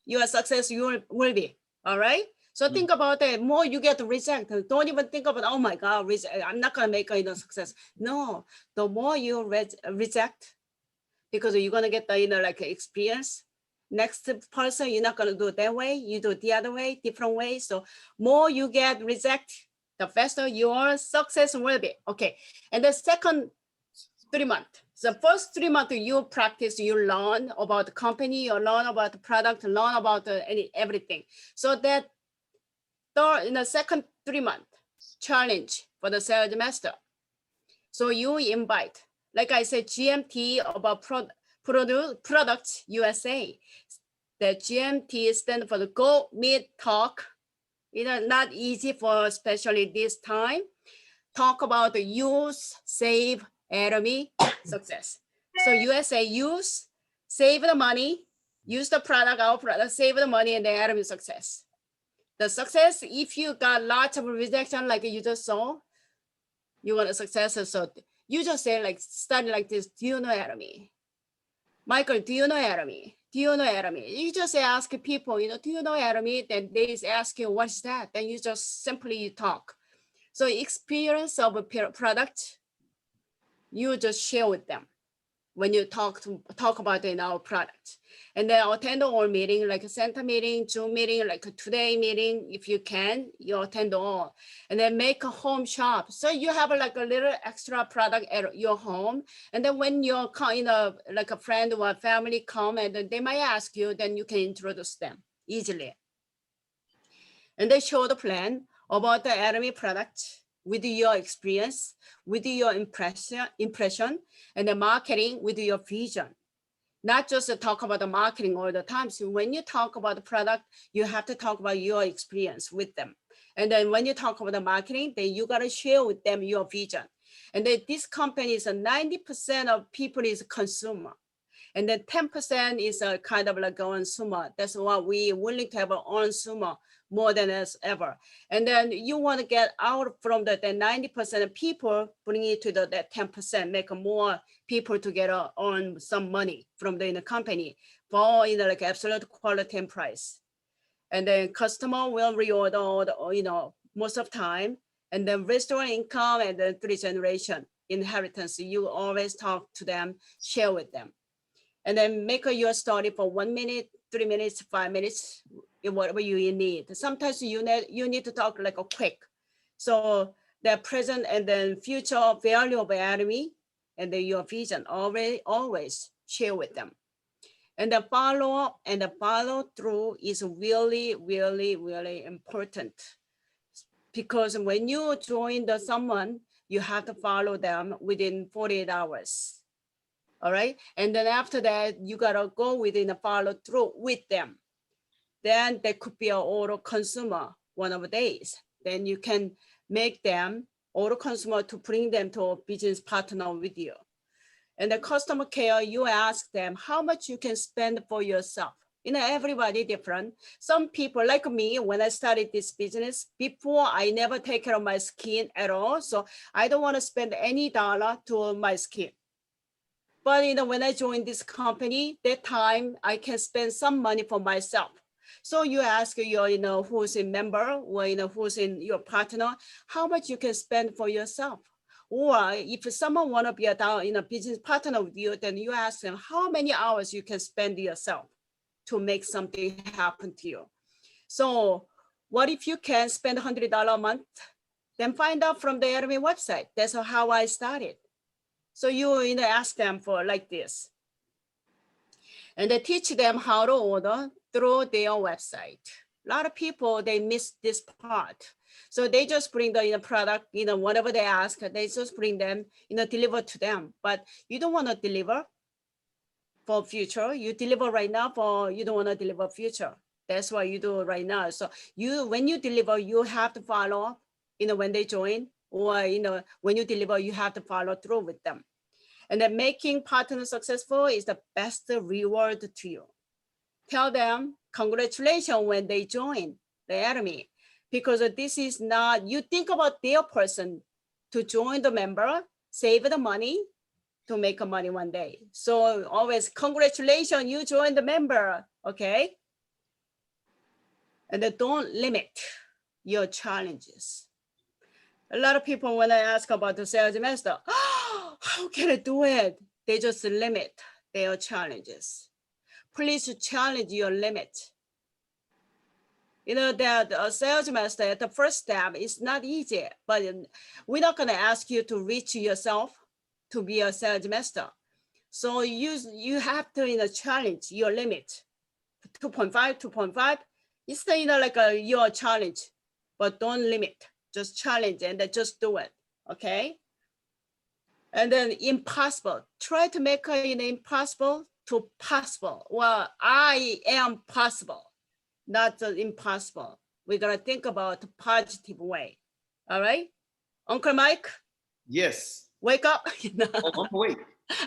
Speaker 2: your success will be. All right. So think about it. More you get rejected, don't even think about, oh my God, I'm not gonna make success. No, the more you reject, because you're gonna get the like experience. Next person, you're not gonna do it that way. You do it the other way, different way. So more you get reject, the faster your success will be. Okay, and the second 3 months. The first 3 months you practice, you learn about the company, you learn about the product, learn about everything. So that in the second 3 month challenge for the sales master. So you invite, like I said, GMT about products USA. The GMT stand for the Go Meet Talk. Not easy for especially this time. Talk about the use, save, enemy, success. So USA use, save the money, use the product, our product, save the money, and the enemy success. The success, if you got lots of rejection like you just saw, you want a success. So you just say like, study like this, do you know enemy? Michael, do you know enemy? Do you know enemy? You just ask people, do you know enemy? Then they ask you, what's that? Then you just simply talk. So experience of a product, you just share with them when you talk about our product. And then attend all meeting, like a center meeting, Zoom meeting, like a today meeting, if you can, you attend all. And then make a home shop. So you have like a little extra product at your home. And then when your like a friend or a family come and then they might ask you, then you can introduce them easily. And they show the plan about the enemy product with your experience, with your impression, and the marketing with your vision. Not just to talk about the marketing all the time. So when you talk about the product, you have to talk about your experience with them. And then when you talk about the marketing, then you got to share with them your vision. And then this company is 90% of people is consumer. And then 10% is a kind of like a consumer. That's why we willing to have an consumer more than as ever. And then you want to get out from the 90% of people, bring it to that 10%, make more people to get on some money from the company for like absolute quality and price. And then customer will reorder, most of time. And then restore income and then 3 generation inheritance. You always talk to them, share with them. And then make your story for 1 minute, 3 minutes, 5 minutes, whatever you need. Sometimes you need to talk like a quick. So the present and then future value of enemy and then your vision always share with them. And the follow up and the follow through is really, really, really important. Because when you join someone, you have to follow them within 48 hours. All right. And then after that, you got to go within a follow through with them. Then there could be an auto consumer one of the days. Then you can make them auto consumer to bring them to a business partner with you. And the customer care, you ask them how much you can spend for yourself. Everybody different. Some people like me, when I started this business, before I never take care of my skin at all. So I don't want to spend any dollar to my skin. But when I joined this company, that time I can spend some money for myself. So you ask your, who's a member or who's in your partner, how much you can spend for yourself. Or if someone want to be a business partner with you, then you ask them how many hours you can spend yourself to make something happen to you. So what if you can spend $100 a month? Then find out from the SRM website. That's how I started. So you ask them for like this. And they teach them how to order through their website. A lot of people, they miss this part. So they just bring the product, whatever they ask, they just bring them, deliver to them. But you don't want to deliver for future. You deliver right now, you don't want to deliver future. That's what you do right now. So when you deliver, you have to follow up, when they join, or, when you deliver, you have to follow through with them. And then making partners successful is the best reward to you. Tell them congratulations when they join the Academy, because this is not, you think about their person to join the member, save the money to make money one day. So always congratulations, you joined the member, okay? And then don't limit your challenges. A lot of people, when I ask about the sales master, how can I do it? They just limit their challenges. Please challenge your limit. That a sales master at the first step is not easy, but we're not going to ask you to reach yourself to be a sales master. So you have to challenge your limit. 2.5. It's like your challenge, but don't limit. Just challenge and then just do it. Okay. And then impossible. Try to make impossible to possible. Well, I am possible, not impossible. We're gonna think about a positive way. All right, Uncle Mike.
Speaker 6: Yes.
Speaker 2: Wake up.
Speaker 6: Oh, I'm awake.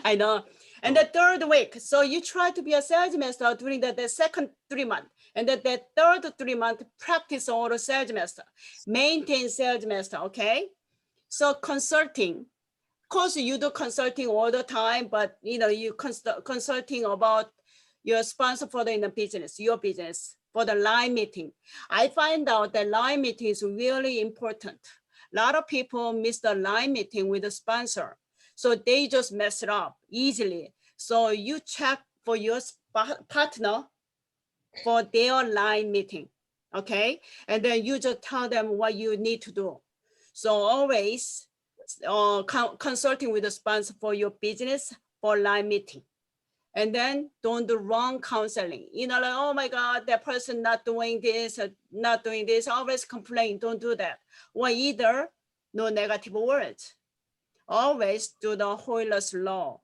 Speaker 2: I know. And the third week, so you try to be a sales master during the second 3 months. And the third 3 months, practice all the sales master. Maintain sales master, okay? So consulting. Of course, you do consulting all the time, but you consulting about your sponsor for the business, your business, for the line meeting. I find out that line meeting is really important. A lot of people miss the line meeting with the sponsor. So they just mess it up easily. So you check for your partner for their line meeting, okay? And then you just tell them what you need to do. So always consulting with the sponsor for your business for line meeting. And then don't do wrong counseling. Like, oh my God, that person not doing this, not doing this, always complain, don't do that. Or either no negative words. Always do the Euler's law.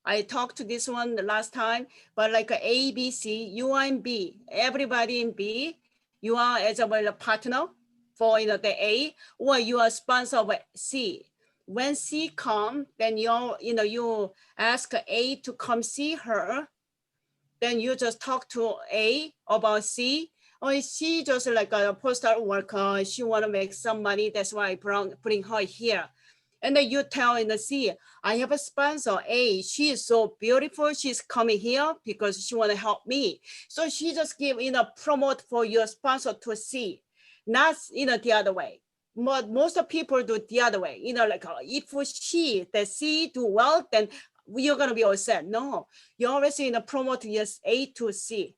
Speaker 2: I talked to this one the last time, but like A, B, C, you are in B. Everybody in B, you are as a partner for the A, or you are sponsor of C. When C come, then you ask A to come see her. Then you just talk to A about C. Or she just like a postdoc worker. She want to make some money. That's why I bring her here. And then you tell in the C, I have a sponsor, A, she is so beautiful. She's coming here because she want to help me. So she just give, promote for your sponsor to C, not, the other way. Most of people do the other way, like if the C do well, then you're going to be all set. No, you always, promote yes, A to C,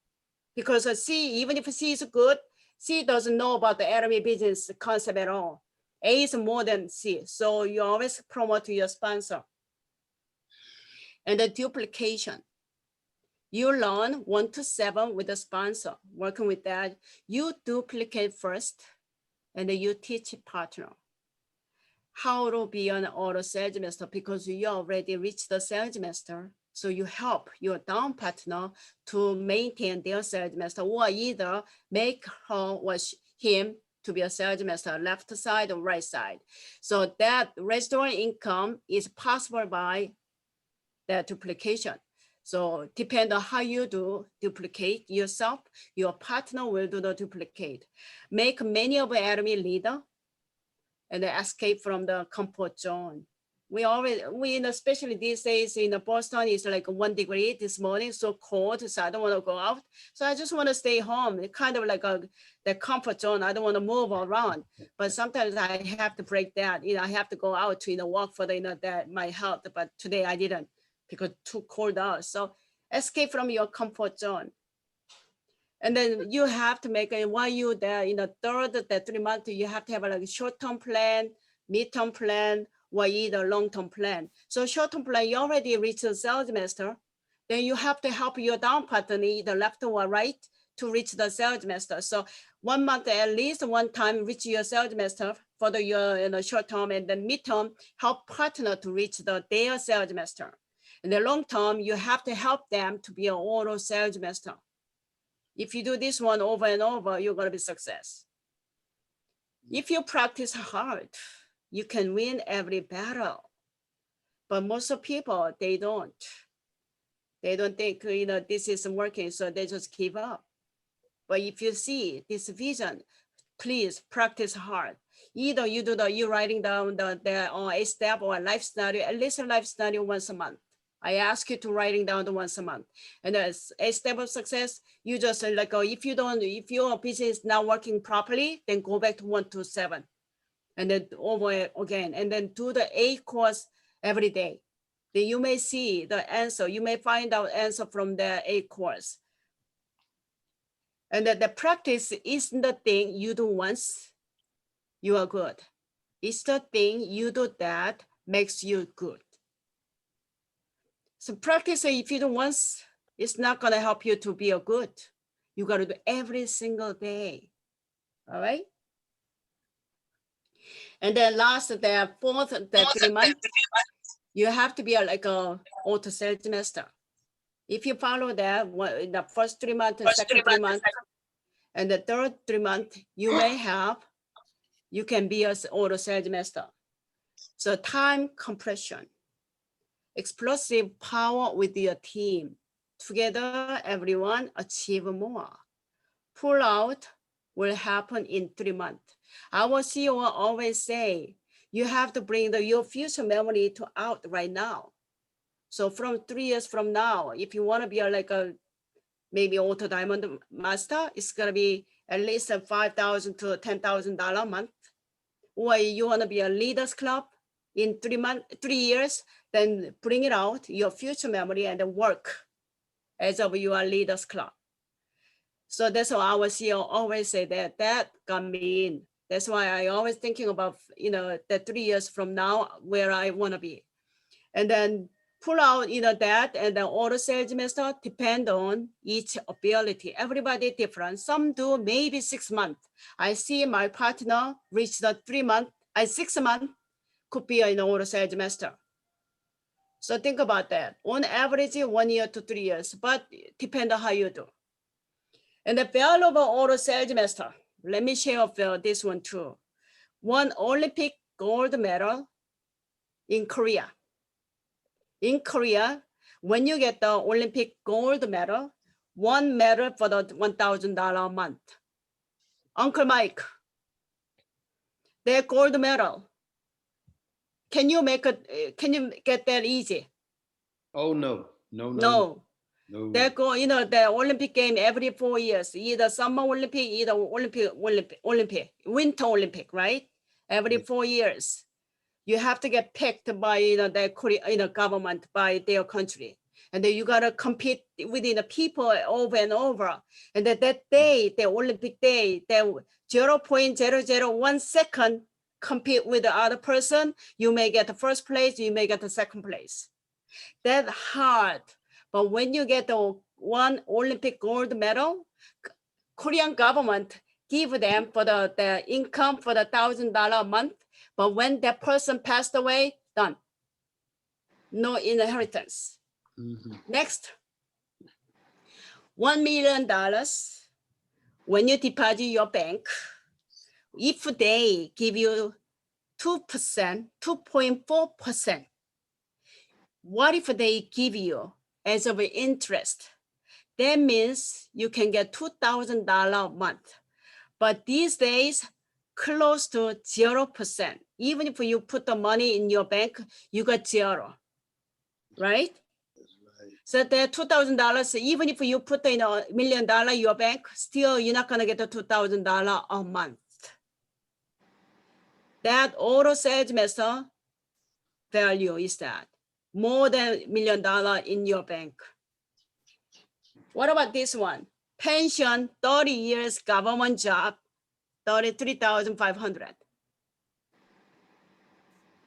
Speaker 2: because C, even if C is good, C doesn't know about the SRM business concept at all. A is more than C, so you always promote your sponsor. And the duplication. You learn 1 to 7 with the sponsor, working with that. You duplicate first, and then you teach partner how to be an auto sales master, because you already reached the sales master. So you help your down partner to maintain their sales master, or either make her or him to be a sales master, left side or right side. So that restaurant income is possible by that duplication. So depend on how you do duplicate yourself, your partner will do the duplicate. Make many of enemy leader and escape from the comfort zone. Especially these days in Boston, it's like 1 degree this morning, so cold, so I don't want to go out. So I just want to stay home. It's kind of like the comfort zone. I don't want to move around, but sometimes I have to break that. I have to go out to walk for my health. But today I didn't because too cold out. So escape from your comfort zone. And then you have to make it while you're there in the 3 months, you have to have a short-term plan, mid-term plan, or either long-term plan. So short-term plan, you already reached the sales master. Then you have to help your down partner, either left or right, to reach the sales master. So 1 month, at least one time, reach your sales master for your short-term, and then mid-term, help partner to reach their sales master. In the long term, you have to help them to be an auto sales master. If you do this one over and over, you're going to be success. If you practice hard, you can win every battle. But most of people, they don't. They don't think, this isn't working, so they just give up. But if you see this vision, please practice hard. Either you writing down the a step or a life study, at least a life study once a month. I ask you to writing down the once a month. And as a step of success, you just if your business is not working properly, then go back to 1 to 7. And then over again, and then do the 8 course every day. Then you may see the answer. You may find out answer from the 8 course. And that the practice isn't the thing you do once, you are good. It's the thing you do that makes you good. So practice, if you do once, it's not gonna help you to be a good. You gotta do every single day, all right? And then last, the 3 months, you have to be like a auto sales master. If you follow that, in the first 3 months, and second 3 months, and the third 3 months, you can be an auto sales master. So time compression, explosive power with your team. Together, everyone achieve more. Pull out will happen in 3 months. Our CEO always say, you have to bring your future memory to out right now. So from 3 years from now, if you want to be maybe auto diamond master, it's gonna be at least $5,000 to $10,000 a month. Or you want to be a leaders club in 3 years, then bring it out, your future memory, and then work as of your leaders club. So that's why our CEO always say that got me in. That's why I always thinking about, the 3 years from now, where I want to be. And then pull out, that, and then auto sales master depend on each ability. Everybody different. Some do maybe 6 months. I see my partner reach the 3 months, 6 months could be an auto sales master. So think about that. On average, 1 year to 3 years, but depend on how you do. And the value of an auto sales master, let me share this one too. 1 Olympic gold medal in Korea. In Korea, when you get the Olympic gold medal, 1 medal for the $1,000 a month. Uncle Mike, that gold medal, can you get that easy?
Speaker 6: Oh, no.
Speaker 2: They go, the Olympic game every 4 years, either summer Olympic, either Olympic, winter Olympic, right? Every 4 years, you have to get picked by the Korean government, by their country, and then you gotta compete within the people over and over. And that day, the Olympic day, the 0.001 second compete with the other person, you may get the first place, you may get the second place. That's hard. But when you get the 1 Olympic gold medal, Korean government give them for the income for the $1,000 a month. But when that person passed away, done. No inheritance.
Speaker 6: Mm-hmm.
Speaker 2: Next, $1 million. When you deposit your bank, if they give you 2%, 2.4%, what if they give you as of interest? That means you can get $2,000 a month. But these days, close to 0%. Even if you put the money in your bank, you got 0, right? So the $2,000, even if you put in $1 million in your bank, still you're not gonna get the $2,000 a month. That auto sales master value is that more than $1 million in your bank. What about this one? Pension, 30 years government job, $33,500.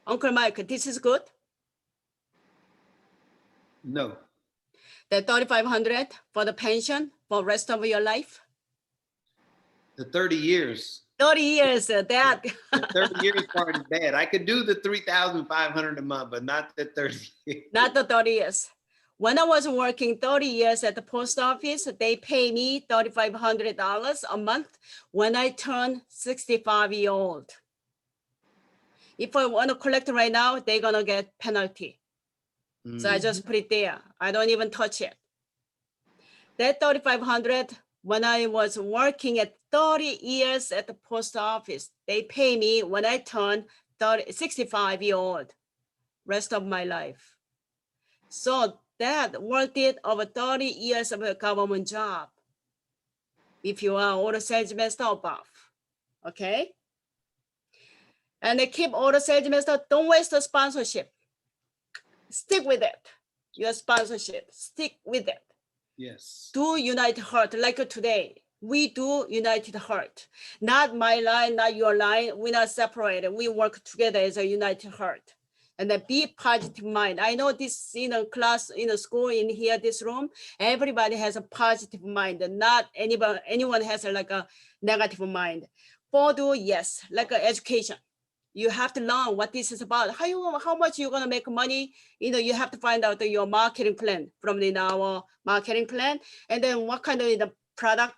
Speaker 2: Uncle Mike, this is good?
Speaker 6: No.
Speaker 2: The $3,500 for the pension for rest of your life?
Speaker 6: The 30 years.
Speaker 2: 30 years, that.
Speaker 6: The 30 years part is bad. I could do the $3,500 a month, but not the 30 years.
Speaker 2: Not the 30 years. When I was working 30 years at the post office, they pay me $3,500 a month when I turn 65-year-old. If I want to collect right now, they're gonna get penalty. So I just put it there. I don't even touch it. That 3,500, when I was working at 30 years at the post office, they pay me when I turn 65-year-old, rest of my life. So that worth it over 30 years of a government job. If you are auto sales master above, okay? And they keep auto sales master, don't waste the sponsorship. Stick with it. Your sponsorship, stick with it.
Speaker 6: Yes.
Speaker 2: Do United Heart, like today. We do United Heart. Not my line, not your line. We're not separated. We work together as a United Heart. And then be positive mind. I know this in a class, in a school, in here, this room, everybody has a positive mind. Not anyone has like a negative mind. For do, yes, like education. You have to learn what this is about. How much you're gonna make money? You have to find out your marketing plan from our marketing plan, and then what kind of product,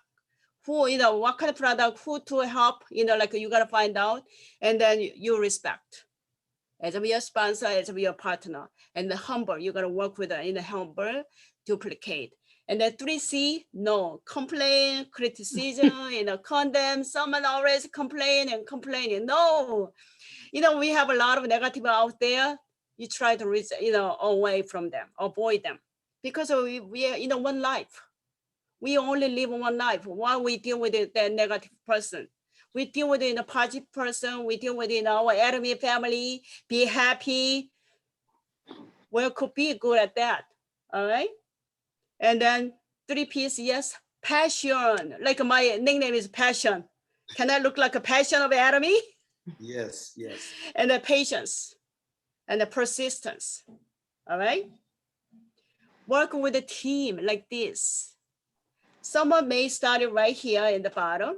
Speaker 2: what kind of product, who to help, like you gotta find out, and then you respect as your sponsor, as your partner, and the humble. You gotta work with in the humble, duplicate. And the 3C, no, complain, criticism, condemn. Someone always complain and complaining. No, we have a lot of negative out there. You try to, away from them, avoid them, because we are, one life. We only live one life. Why we deal with the negative person? We deal with a positive person. We deal with our enemy family. Be happy. We could be good at that. All right. And then 3 P's, yes, passion. Like my nickname is Passion. Can I look like a passion of enemy?
Speaker 6: Yes, yes.
Speaker 2: And the patience and the persistence. All right. Work with a team like this. Someone may start it right here in the bottom.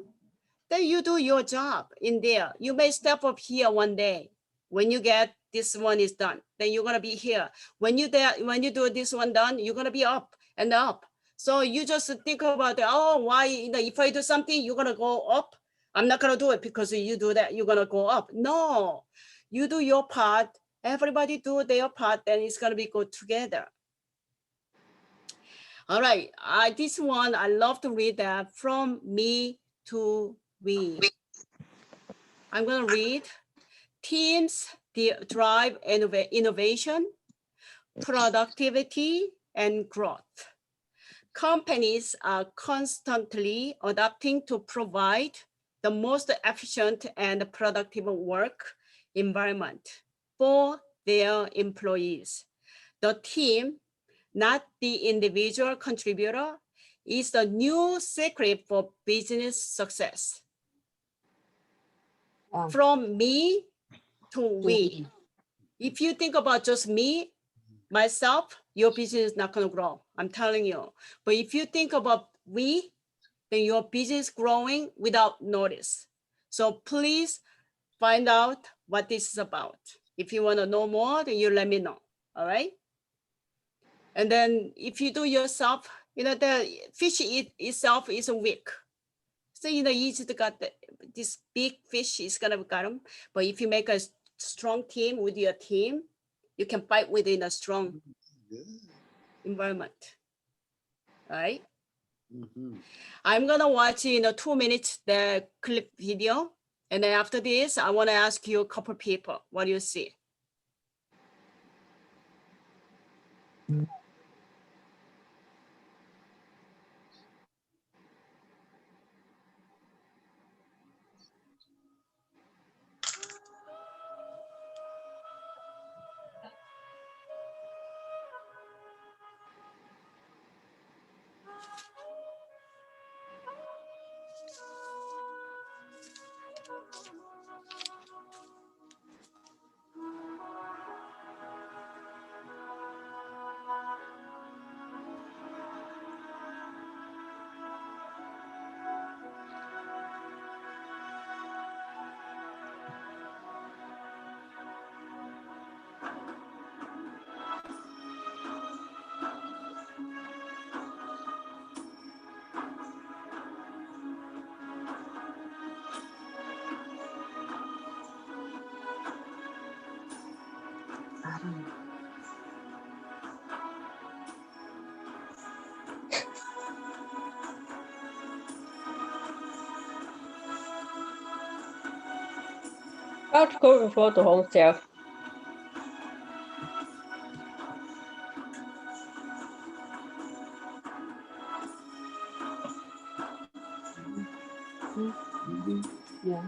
Speaker 2: Then you do your job in there. You may step up here one day. When you get this one is done, then you're gonna be here. When you do this one done, you're gonna be up and up. So you just think about, why, if I do something, you're gonna go up. I'm not gonna do it because you do that, you're gonna go up. No, you do your part. Everybody do their part, then it's gonna be good together. All right, this one, I love to read that, from me to we. I'm gonna read. Teams drive innovation, productivity, and growth. Companies are constantly adapting to provide the most efficient and productive work environment for their employees. The team, not the individual contributor, is the new secret for business success. From me to we. If you think about just me, myself, your business is not going to grow. I'm telling you. But if you think about we, then your business growing without notice. So please find out what this is about. If you want to know more, then you let me know. All right. And then if you do yourself, the fish itself is weak. So, easy to get this big fish is going to get them. But if you make a strong team with your team, you can fight within a strong environment. All right. I'm going to watch in 2 minutes the clip video. And then after this, I want to ask you a couple people, what do you see?
Speaker 7: How to cook for the home self.
Speaker 3: Yeah.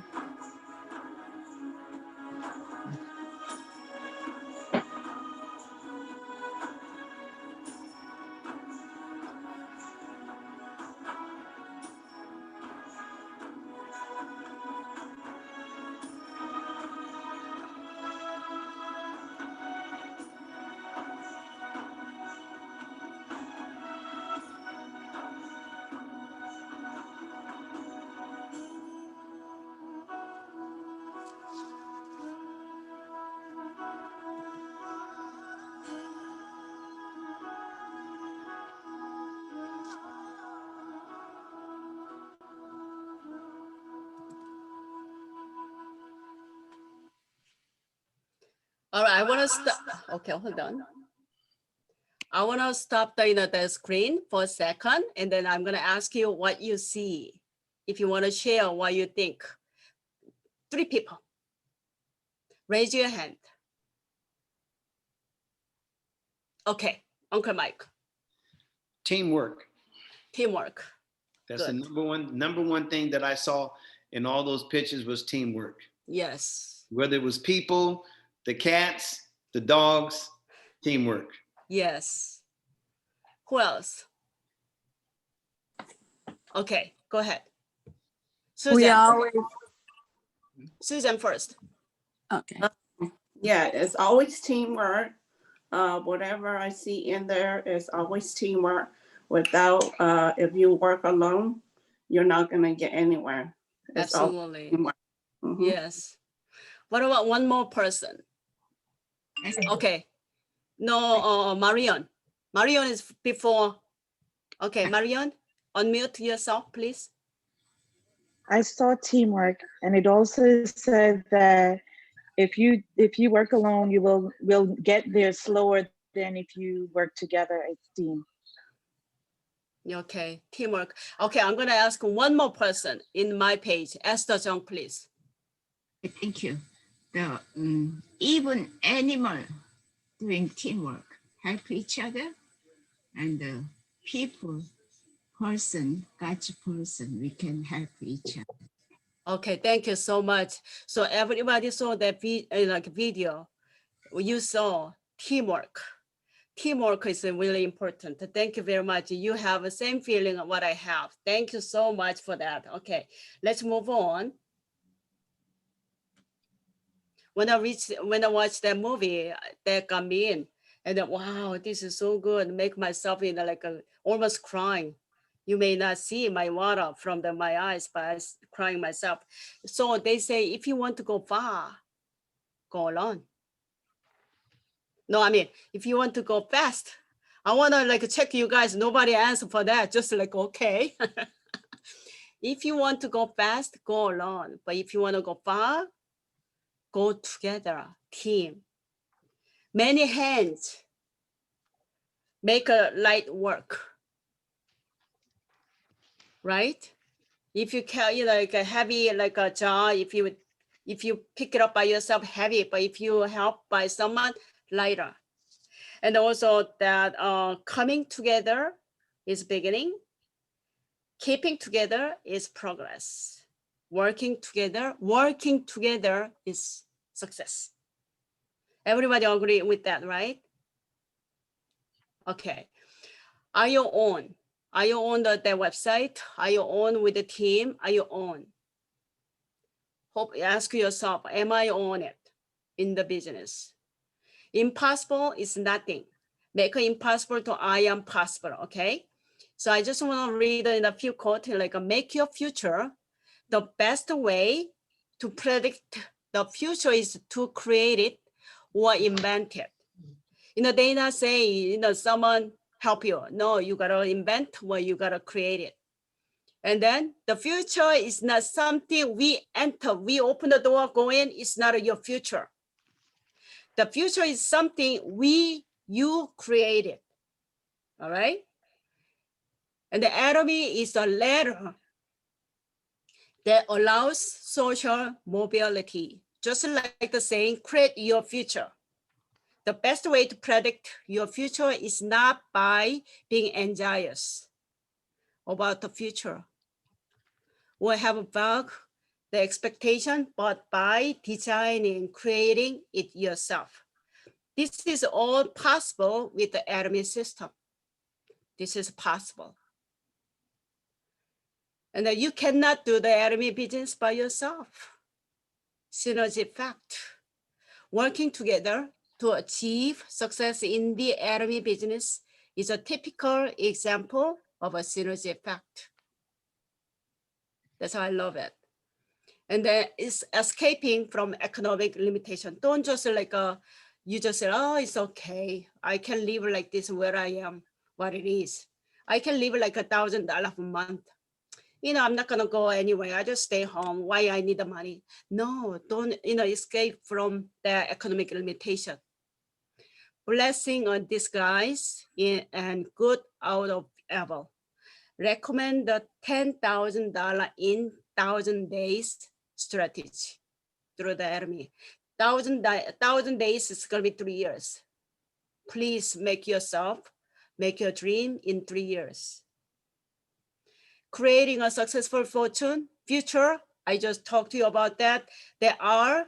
Speaker 2: All right, I want to stop. Okay, hold on. I want to stop the screen for a second, and then I'm going to ask you what you see. If you want to share what you think. 3 people. Raise your hand. Okay, Uncle Mike.
Speaker 6: Teamwork.
Speaker 2: Teamwork.
Speaker 6: That's
Speaker 2: Good.
Speaker 6: the number one thing that I saw in all those pictures was teamwork.
Speaker 2: Yes.
Speaker 6: Whether it was people, the cats, the dogs, teamwork.
Speaker 2: Yes. Who else? Okay, go ahead.
Speaker 8: We
Speaker 2: Susan.
Speaker 8: always,
Speaker 2: Susan first.
Speaker 8: okay. Yeah, it's always teamwork. Whatever I see in there is always teamwork. Without, if you work alone, you're not gonna get anywhere. It's all
Speaker 2: Absolutely.
Speaker 8: teamwork. Mhm.
Speaker 2: Yes. What about one more person? Okay. No, Marion. Marion is before. Okay, Marion, unmute yourself, please.
Speaker 9: I saw teamwork, and it also said that if you work alone, you will get there slower than if you work together as a team.
Speaker 2: Okay, teamwork. Okay, I'm gonna ask one more person in my page. Esther Jung, please.
Speaker 10: Thank you. Even animal doing teamwork, help each other, and people, person, God's person, we can help each other.
Speaker 2: Okay, thank you so much. So everybody saw that video. You saw teamwork. Teamwork is really important. Thank you very much. You have the same feeling of what I have. Thank you so much for that. Okay, let's move on. When I watched that movie, that got me in, and then wow, this is so good. Make myself almost crying. You may not see my water from my eyes, but I'm crying myself. So they say, if you want to go far, go alone. No, I mean, if you want to go fast, I want to check you guys. Nobody answer for that. Just okay. If you want to go fast, go alone. But if you want to go far, go together, team. Many hands make a light work, right? If you carry a heavy a jar, if you pick it up by yourself, heavy, but if you help by someone, lighter. And also that coming together is beginning, keeping together is progress, working together is success. Everybody agree with that, right? Okay. Are you on? Are you on the website? Are you on with the team? Are you on? Ask yourself, am I on it in the business? Impossible is nothing. Make it impossible to I am possible, okay? So I just want to read in a few quotes, make your future. The best way to predict the future is to create it or invent it. They not say, someone help you. No, you gotta invent or you gotta create it. And then the future is not something we enter, we open the door, go in, it's not your future. The future is something you created, all right? And the atomy is a ladder that allows social mobility, just like the saying, create your future. The best way to predict your future is not by being anxious about the future or have about the expectation, but by designing, creating it yourself. This is all possible with the SRM system. This is possible. And you cannot do the SRM business by yourself. Synergy effect. Working together to achieve success in the SRM business is a typical example of a synergy effect. That's how I love it. And then it's escaping from economic limitation. Don't just like you just say, oh, it's okay. I can live like this where I am, what it is. I can live like $1,000 a month. You know, I'm not gonna go anywhere. I just stay home. Why I need the money? No, don't, escape from the economic limitation. Blessing on disguise and good out of evil. Recommend the $10,000 in 1,000 days strategy through the SRM. 1,000 days is gonna be 3 years. Please make your dream in 3 years. Creating a successful future, I just talked to you about that. There are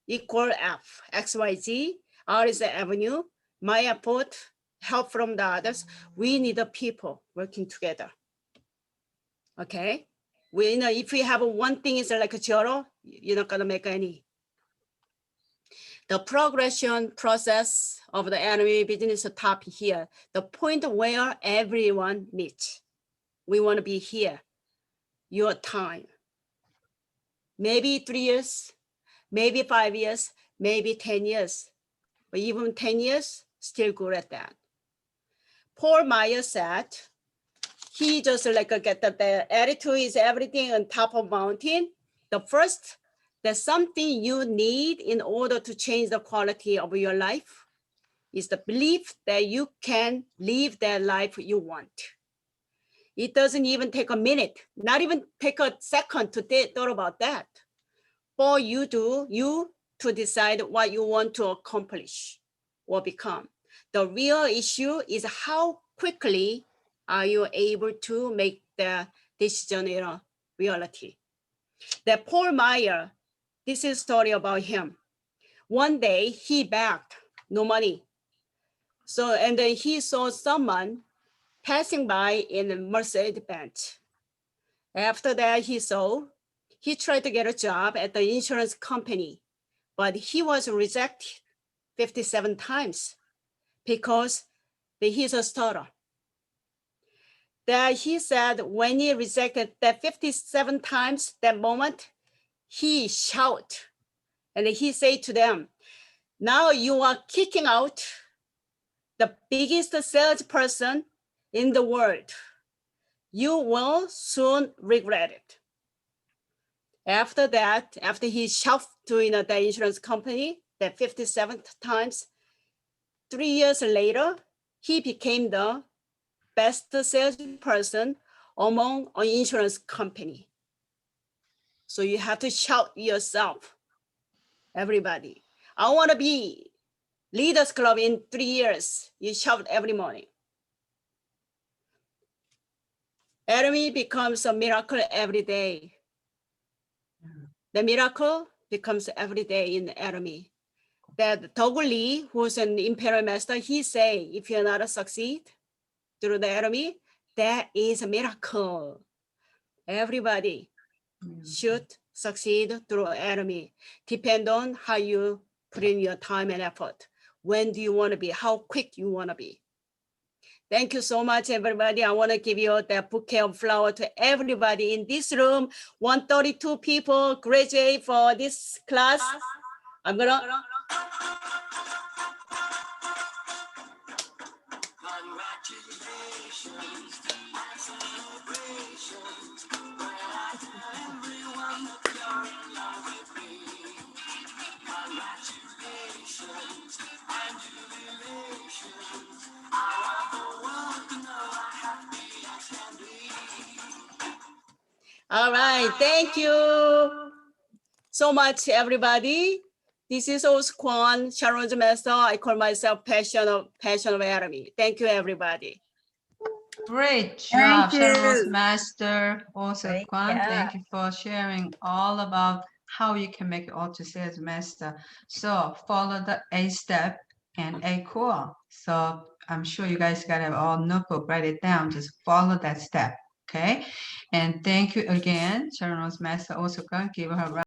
Speaker 2: equal F, X, Y, Z. R is the avenue. My effort, help from the others. We need the people working together. Okay, if we have one thing is like a zero, you're not gonna make any. The progression process of the SRM business top here, the point where everyone meets. We want to be here, your time. Maybe 3 years, maybe 5 years, maybe 10 years, but even 10 years, still good at that. Paul Meyer said, he just like get the attitude is everything on top of mountain. The first, there's something you need in order to change the quality of your life is the belief that you can live that life you want. It doesn't even take a minute, not even take a second to thought about that. For you to decide what you want to accomplish or become. The real issue is how quickly are you able to make the decision in a reality. That Paul Meyer, this is a story about him. One day he begged, no money. So, and then he saw someone passing by in a Mercedes-Benz. After that he tried to get a job at the insurance company, but he was rejected 57 times because he's a starter. That he said when he rejected that 57 times, that moment, he shouted and he said to them, now you are kicking out the biggest salesperson in the world. You will soon regret it. After that, after he shouted to the insurance company, that 57th times, 3 years later, he became the best salesperson among an insurance company. So you have to shout yourself, everybody. I want to be Leaders Club in 3 years. You shout every morning. SRM becomes a miracle every day. The miracle becomes every day in SRM. That Doug Lee, who's an Imperial Master, he say, if you're not a succeed through the SRM, that is a miracle. Everybody should succeed through SRM. Depend on how you put in your time and effort. When do you want to be? How quick you want to be? Thank you so much, everybody. I want to give you the bouquet of flower to everybody in this room. 132 people graduate for this class. I'm gonna. All right, thank you. so much, everybody. This is Ohsook Kwon, Sharon's master. I call myself passion of anatomy. Thank you, everybody.
Speaker 1: Great job,
Speaker 3: Thank you.
Speaker 1: Sharon's master. Also,
Speaker 7: Great
Speaker 1: Kwon,
Speaker 7: job.
Speaker 1: thank you for sharing all about how you can make it auto sales master. So follow the A step and A core. So I'm sure you guys got to all notebook, write it down. Just follow that step. Okay. And thank you again, Sharon's master. Also, give her a round.